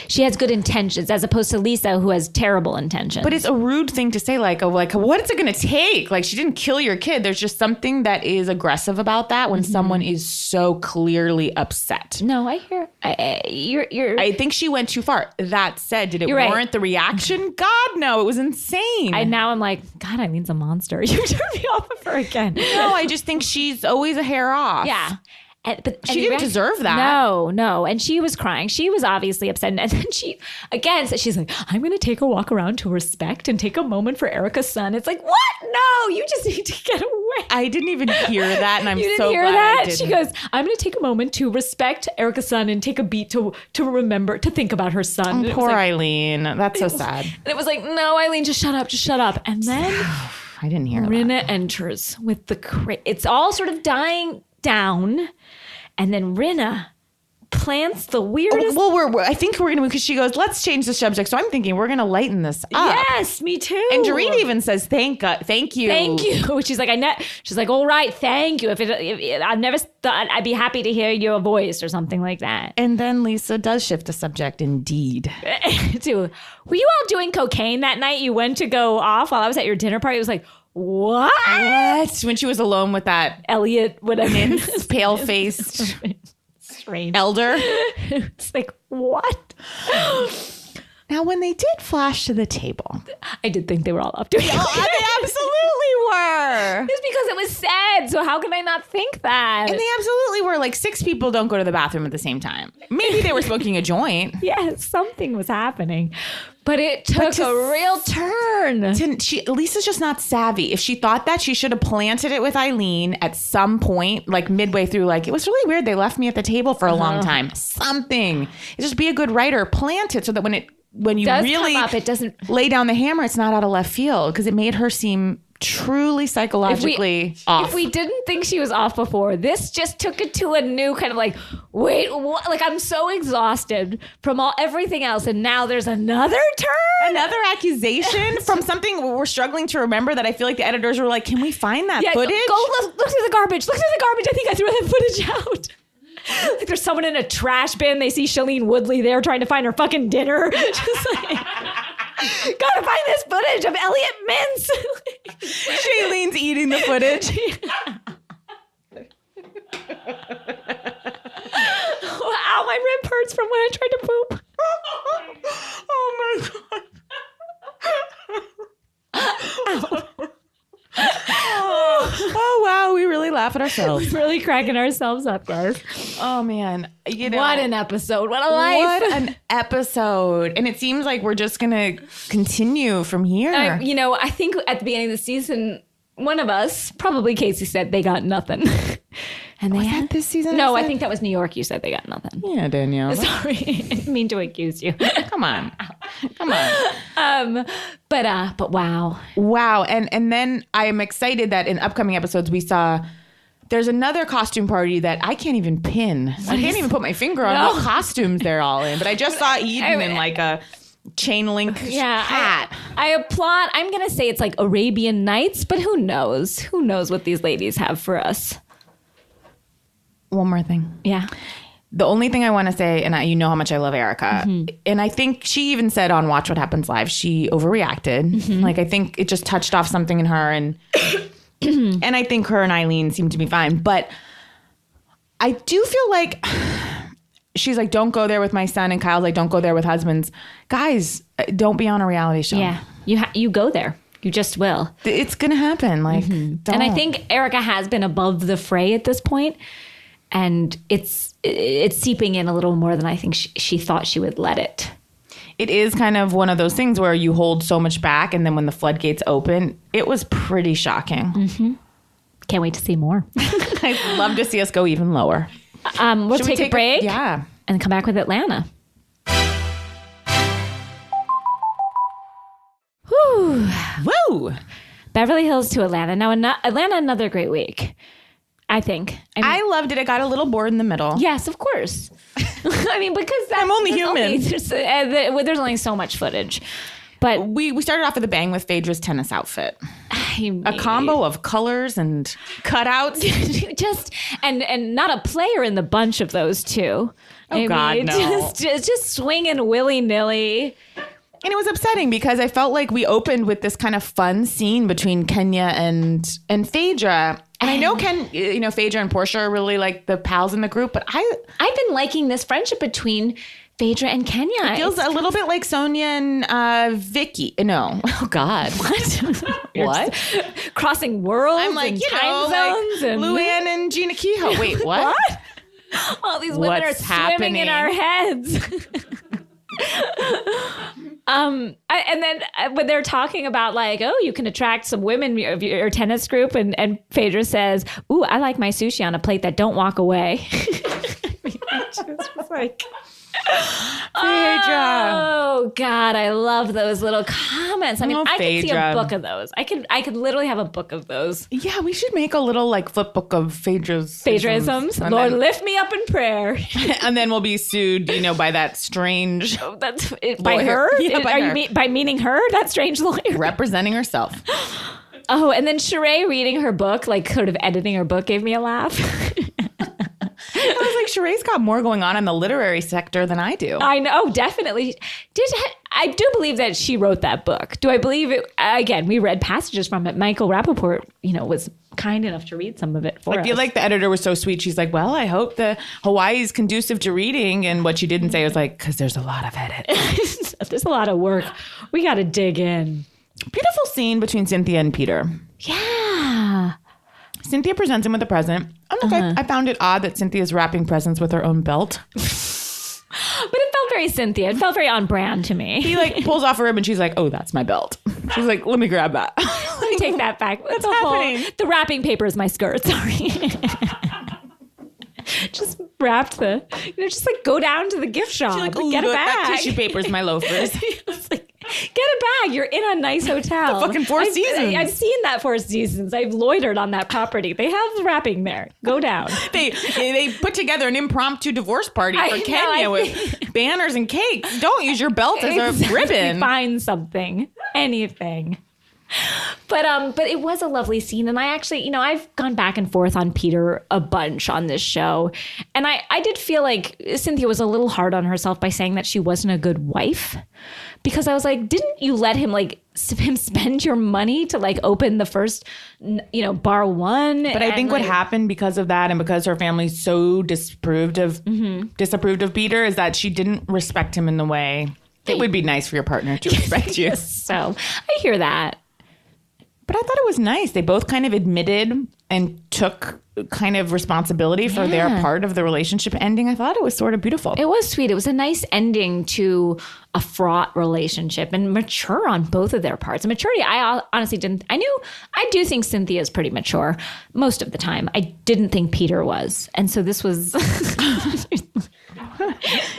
[SPEAKER 1] She has good intentions as opposed to Lisa, who has terrible intentions.
[SPEAKER 2] But it's a rude thing to say, like, what is it going to take? Like, she didn't kill your kid. There's just something that is aggressive about that when someone is so clearly upset.
[SPEAKER 1] No, I hear.
[SPEAKER 2] I think she went too far. That said, did it warrant the reaction? God, no. It was insane.
[SPEAKER 1] Now I'm like, God, Eileen's a monster. You turned me off of her again.
[SPEAKER 2] No, I just think she's always a hair off.
[SPEAKER 1] Yeah. But
[SPEAKER 2] she didn't deserve that.
[SPEAKER 1] No. And she was crying. She was obviously upset. And then she, again, so she's like, I'm going to take a walk around to respect and take a moment for Erika's son. It's like, what? No, you just need to get away.
[SPEAKER 2] I didn't even hear that. And I'm
[SPEAKER 1] you didn't
[SPEAKER 2] so
[SPEAKER 1] hear
[SPEAKER 2] glad
[SPEAKER 1] that?
[SPEAKER 2] I didn't.
[SPEAKER 1] She goes, I'm going to take a moment to respect Erika's son and take a beat to remember, to think about her son.
[SPEAKER 2] Poor Eileen. That's so sad.
[SPEAKER 1] And it was like, no, Eileen, just shut up. And then
[SPEAKER 2] I didn't hear
[SPEAKER 1] Rinna enters with it's all sort of dying down. And then Rinna plants the weirdest.
[SPEAKER 2] Well, I think we're going to, because she goes, let's change the subject. So I'm thinking we're going to lighten this up.
[SPEAKER 1] Yes, me too.
[SPEAKER 2] And Dorit even says, thank you.
[SPEAKER 1] Thank you. She's like, she's like, all right, thank you. If I've never thought, I'd be happy to hear your voice or something like that.
[SPEAKER 2] And then Lisa does shift the subject, indeed.
[SPEAKER 1] Were you all doing cocaine that night? You went to go off while I was at your dinner party. It was like, what?
[SPEAKER 2] When she was alone with that
[SPEAKER 1] Elliot, whatever,
[SPEAKER 2] pale-faced
[SPEAKER 1] strange
[SPEAKER 2] elder.
[SPEAKER 1] It's like, what?
[SPEAKER 2] Now, when they did flash to the table,
[SPEAKER 1] I did think they were all up doing it.
[SPEAKER 2] They absolutely were.
[SPEAKER 1] It's because it was said. So how can I not think that?
[SPEAKER 2] And they absolutely were. Like, 6 people don't go to the bathroom at the same time. Maybe they were smoking a joint.
[SPEAKER 1] Yeah, something was happening. But it took a real turn.
[SPEAKER 2] Lisa's just not savvy. If she thought that, she should have planted it with Eileen at some point, like midway through. Like, it was really weird. They left me at the table for a long time. Something. Just be a good writer. Plant it so that when you really
[SPEAKER 1] come up, it doesn't
[SPEAKER 2] lay down the hammer, it's not out of left field, because it made her seem truly psychologically off.
[SPEAKER 1] If we didn't think she was off before, this just took it to a new kind of like, wait, what? Like, I'm so exhausted from everything else, and now there's another turn?
[SPEAKER 2] Another accusation from something we're struggling to remember that I feel like the editors were like, can we find that footage?
[SPEAKER 1] Go look through the garbage. Look through the garbage. I think I threw that footage out. Like, there's someone in a trash bin. They see Shailene Woodley there trying to find her fucking dinner. Just like, gotta find this footage of Elliot Mintz.
[SPEAKER 2] Shailene's eating the footage.
[SPEAKER 1] Ow, my rib hurts from when I tried to poop.
[SPEAKER 2] Oh my God. Oh wow, we really laugh at ourselves.
[SPEAKER 1] Really cracking ourselves up, guys.
[SPEAKER 2] Oh man,
[SPEAKER 1] what an episode! What a life!
[SPEAKER 2] What an episode! And it seems like we're just gonna continue from here.
[SPEAKER 1] I think at the beginning of the season, one of us, probably Casey, said they got nothing. And they had
[SPEAKER 2] this season.
[SPEAKER 1] No, I think that was New York. You said they got nothing.
[SPEAKER 2] Yeah, Danielle.
[SPEAKER 1] Sorry, I didn't mean to accuse you.
[SPEAKER 2] Come on.
[SPEAKER 1] But wow.
[SPEAKER 2] And then I am excited that in upcoming episodes we saw there's another costume party that I can't even pin. I can't even put my finger on what costumes they're all in. But I just saw Eden in like a chain link hat.
[SPEAKER 1] I applaud. I'm going to say it's like Arabian Nights, but who knows? Who knows what these ladies have for us?
[SPEAKER 2] One more thing.
[SPEAKER 1] Yeah.
[SPEAKER 2] The only thing I want to say, and you know how much I love Erika, and I think she even said on Watch What Happens Live, she overreacted. Like, I think it just touched off something in her, and and I think her and Eileen seem to be fine. But I do feel like she's like, don't go there with my son, and Kyle's like, don't go there with husbands. Guys, don't be on a reality show.
[SPEAKER 1] Yeah, you go there. You just will.
[SPEAKER 2] It's going to happen. Like, don't.
[SPEAKER 1] And I think Erika has been above the fray at this point. And it's seeping in a little more than I think she thought she would let it.
[SPEAKER 2] It is kind of one of those things where you hold so much back, and then when the floodgates open, it was pretty shocking.
[SPEAKER 1] Can't wait to see more.
[SPEAKER 2] I'd love to see us go even lower.
[SPEAKER 1] We'll take a break and come back with Atlanta. Whew.
[SPEAKER 2] Woo!
[SPEAKER 1] Beverly Hills to Atlanta. Now, Atlanta, another great week. I think.
[SPEAKER 2] I loved it. I got a little bored in the middle.
[SPEAKER 1] Yes, of course. I mean, because
[SPEAKER 2] I'm only human.
[SPEAKER 1] There's only so much footage. But
[SPEAKER 2] we started off with a bang with Phaedra's tennis outfit. A combo of colors and cutouts.
[SPEAKER 1] and not a player in the bunch of those two.
[SPEAKER 2] No.
[SPEAKER 1] Just swinging willy-nilly.
[SPEAKER 2] And it was upsetting because I felt like we opened with this kind of fun scene between Kenya and Phaedra. And I know Phaedra and Portia are really like the pals in the group, but
[SPEAKER 1] I've been liking this friendship between Phaedra and Kenya.
[SPEAKER 2] It feels a little bit like Sonia and Vicky. No. Oh, God. What? What?
[SPEAKER 1] Crossing worlds.
[SPEAKER 2] I'm like,
[SPEAKER 1] and
[SPEAKER 2] you
[SPEAKER 1] time
[SPEAKER 2] know,
[SPEAKER 1] zones
[SPEAKER 2] like
[SPEAKER 1] and
[SPEAKER 2] Luann and Gina Kehoe. Wait, what?
[SPEAKER 1] All these women are swimming in our heads. And then when they're talking about like, oh, you can attract some women of your tennis group, and Phaedra says, ooh, I like my sushi on a plate that don't walk away. Just like,
[SPEAKER 2] Phaedra.
[SPEAKER 1] Oh God, I love those little comments. I mean, I could see a book of those. I could literally have a book of those.
[SPEAKER 2] Yeah, we should make a little like flip book of Phaedra-isms.
[SPEAKER 1] Lord, lift me up in prayer.
[SPEAKER 2] And then we'll be sued, by that strange.
[SPEAKER 1] That's by her.
[SPEAKER 2] Yeah,
[SPEAKER 1] by meaning her? That strange lawyer
[SPEAKER 2] representing herself.
[SPEAKER 1] Oh, and then Sheree reading her book, like sort of editing her book, gave me a laugh.
[SPEAKER 2] I was like, Sheree's got more going on in the literary sector than I do.
[SPEAKER 1] I know, definitely. I do believe that she wrote that book. Do I believe it? Again, we read passages from it. Michael Rappaport, was kind enough to read some of it for us.
[SPEAKER 2] I feel like the editor was so sweet. She's like, well, I hope the Hawaii is conducive to reading. And what she didn't say was like, because there's a lot of edit.
[SPEAKER 1] There's a lot of work. We got to dig in.
[SPEAKER 2] Beautiful scene between Cynthia and Peter.
[SPEAKER 1] Yeah.
[SPEAKER 2] Cynthia presents him with a present. I found it odd that Cynthia's wrapping presents with her own belt.
[SPEAKER 1] But it felt very Cynthia. It felt very on brand to me.
[SPEAKER 2] He like pulls off a ribbon. She's like, oh, that's my belt. She's like, let me grab that.
[SPEAKER 1] Let me take that back.
[SPEAKER 2] What's happening?
[SPEAKER 1] The wrapping paper is my skirt. Sorry. Just wrapped just like go down to the gift shop.
[SPEAKER 2] Like,
[SPEAKER 1] get a bag.
[SPEAKER 2] That tissue paper's my loafers.
[SPEAKER 1] Get a bag. You're in a nice hotel.
[SPEAKER 2] The fucking Four Seasons.
[SPEAKER 1] I've seen that Four Seasons. I've loitered on that property. They have the wrapping there. Go down.
[SPEAKER 2] They put together an impromptu divorce party for Kenya with banners and cakes. Don't use your belt as a ribbon.
[SPEAKER 1] Find something. Anything. But it was a lovely scene. And I actually, I've gone back and forth on Peter a bunch on this show. And I did feel like Cynthia was a little hard on herself by saying that she wasn't a good wife. Because I was like, didn't you let him spend your money to open the first, bar one?
[SPEAKER 2] But I think what happened because of that and because her family so disapproved of Peter is that she didn't respect him in the way it would be nice for your partner to respect you.
[SPEAKER 1] So I hear that.
[SPEAKER 2] But I thought it was nice. They both kind of admitted and took kind of responsibility for their part of the relationship ending. I thought it was sort of beautiful.
[SPEAKER 1] It was sweet. It was a nice ending to a fraught relationship and mature on both of their parts. And maturity, I honestly didn't. I do think Cynthia is pretty mature most of the time. I didn't think Peter was. And so this was...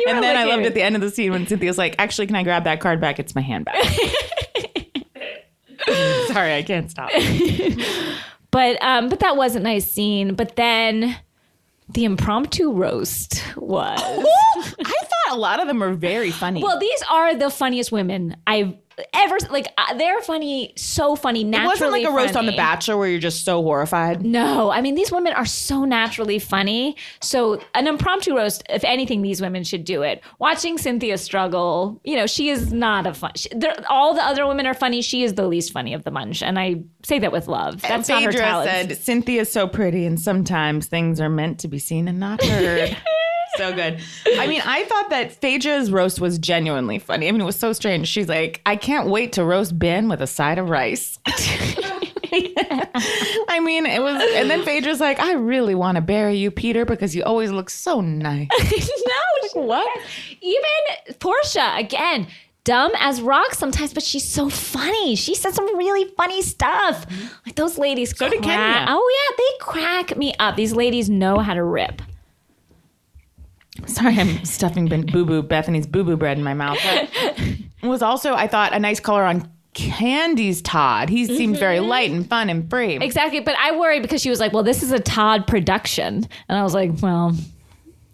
[SPEAKER 2] And then I loved at the end of the scene when Cynthia's like, actually, can I grab that card back? It's my handbag. Sorry, I can't stop.
[SPEAKER 1] But that was a nice scene. But then the impromptu roast was.
[SPEAKER 2] I thought a lot of them were very funny.
[SPEAKER 1] Well, these are the funniest women I've ever, like, they're funny, so funny, naturally. It wasn't
[SPEAKER 2] like a roast
[SPEAKER 1] funny.
[SPEAKER 2] on The Bachelor where you're just so horrified.
[SPEAKER 1] No, I mean, these women are so naturally funny. So an impromptu roast, if anything, these women should do it. Watching Cynthia struggle, she is not a fun. All the other women are funny. She is the least funny of the bunch, and I say that with love. That's not her talent.
[SPEAKER 2] Said, Cynthia's so pretty, and sometimes things are meant to be seen and not heard. So good. I mean, I thought that Phaedra's roast was genuinely funny. I mean, it was so strange. She's like, I can't wait to roast Ben with a side of rice. I mean, it was, and then Phaedra's like, I really want to bury you, Peter, because you always look so nice.
[SPEAKER 1] No, what? Even Portia, again, dumb as rocks sometimes, but she's so funny. She said some really funny stuff. Like those ladies.
[SPEAKER 2] So did Kenya.
[SPEAKER 1] Oh yeah, they crack me up. These ladies know how to rip.
[SPEAKER 2] Sorry, I'm stuffing Bethany's boo-boo bread in my mouth. But it was also, I thought, a nice color on Candy's Todd. He seemed very light and fun and free.
[SPEAKER 1] Exactly. But I worried because she was like, well, this is a Todd production. And I was like, well,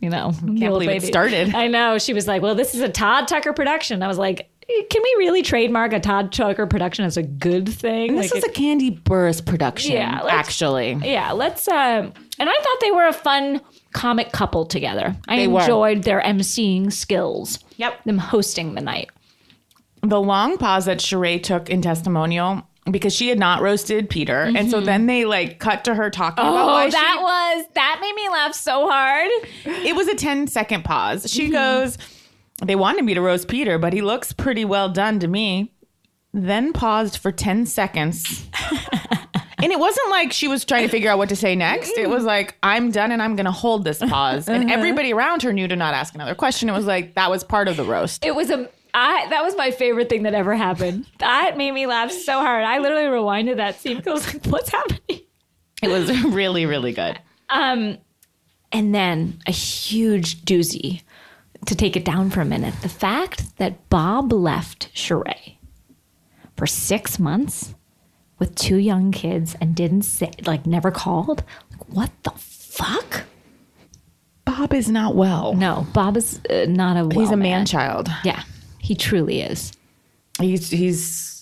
[SPEAKER 2] can't believe it started.
[SPEAKER 1] I know. She was like, well, this is a Todd Tucker production. I was like, can we really trademark a Todd Tucker production as a good thing?
[SPEAKER 2] And this is a Candy Burris production, actually.
[SPEAKER 1] Yeah, let's... and I thought they were a fun comic couple together. I enjoyed their emceeing skills.
[SPEAKER 2] Yep.
[SPEAKER 1] Them hosting the night.
[SPEAKER 2] The long pause that Sheree took in testimonial, because she had not roasted Peter. Mm-hmm. And so then they cut to her talking about why
[SPEAKER 1] that made me laugh so hard.
[SPEAKER 2] It was a 10-second pause. She goes... They wanted me to roast Peter, but he looks pretty well done to me. Then paused for 10 seconds. And it wasn't like she was trying to figure out what to say next. It was like, I'm done and I'm going to hold this pause. And everybody around her knew to not ask another question. It was like, that was part of the roast.
[SPEAKER 1] It was that was my favorite thing that ever happened. That made me laugh so hard. I literally rewinded that scene because I was like, what's happening?
[SPEAKER 2] It was really, really good.
[SPEAKER 1] And then a huge doozy. To take it down for a minute, the fact that Bob left Sheree for 6 months with 2 young kids and didn't say, never called. What the fuck?
[SPEAKER 2] Bob is not well.
[SPEAKER 1] No, Bob is not a well
[SPEAKER 2] He's a
[SPEAKER 1] man
[SPEAKER 2] man-child.
[SPEAKER 1] Yeah, he truly is.
[SPEAKER 2] He's.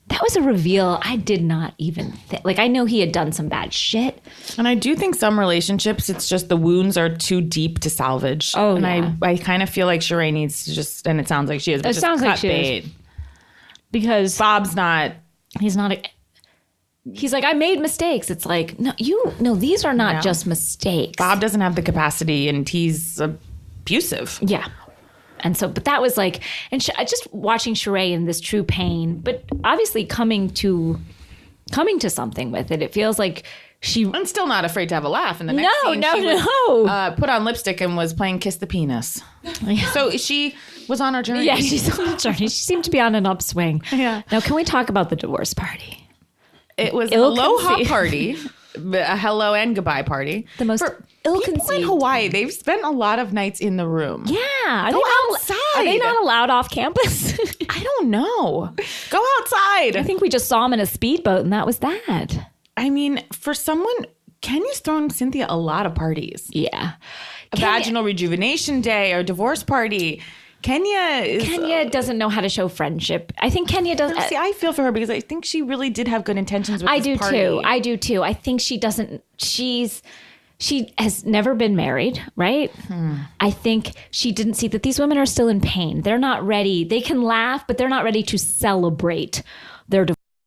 [SPEAKER 1] That was a reveal I did not even think. I know he had done some bad shit.
[SPEAKER 2] And I do think some relationships, it's just the wounds are too deep to salvage.
[SPEAKER 1] Oh,
[SPEAKER 2] and
[SPEAKER 1] yeah.
[SPEAKER 2] I kind of feel like Sheree needs to just, and it sounds like she is, but
[SPEAKER 1] it
[SPEAKER 2] just
[SPEAKER 1] sounds
[SPEAKER 2] cut
[SPEAKER 1] like she
[SPEAKER 2] bait.
[SPEAKER 1] is. Because
[SPEAKER 2] Bob's not.
[SPEAKER 1] He's not. He's like, I made mistakes. It's like, no, these are not just mistakes.
[SPEAKER 2] Bob doesn't have the capacity and he's abusive.
[SPEAKER 1] Yeah. And so, but that was just watching Sheree in this true pain, but obviously coming to something with it. It feels like
[SPEAKER 2] I'm still not afraid to have a laugh. In the next scene, put on lipstick and was playing Kiss the Penis. Yeah. So she was on her journey.
[SPEAKER 1] Yeah, she's on her journey. She seemed to be on an upswing.
[SPEAKER 2] Yeah.
[SPEAKER 1] Now, can we talk about the divorce party?
[SPEAKER 2] It was a aloha party. A hello and goodbye party.
[SPEAKER 1] The most ill-conceived.
[SPEAKER 2] People in Hawaii, they've spent a lot of nights in the room.
[SPEAKER 1] Yeah.
[SPEAKER 2] Go outside.
[SPEAKER 1] Are they not allowed off campus?
[SPEAKER 2] I don't know. Go outside.
[SPEAKER 1] I think we just saw him in a speedboat and that was that.
[SPEAKER 2] I mean, for someone, Kenya's thrown Cynthia a lot of parties.
[SPEAKER 1] Yeah.
[SPEAKER 2] A vaginal rejuvenation day or divorce party. Kenya
[SPEAKER 1] doesn't know how to show friendship. I think Kenya doesn't.
[SPEAKER 2] See, I feel for her because I think she really did have good intentions with this party.
[SPEAKER 1] I do too. I think she doesn't. She has never been married, right? I think she didn't see that these women are still in pain. They're not ready. They can laugh, but they're not ready to celebrate their divorce.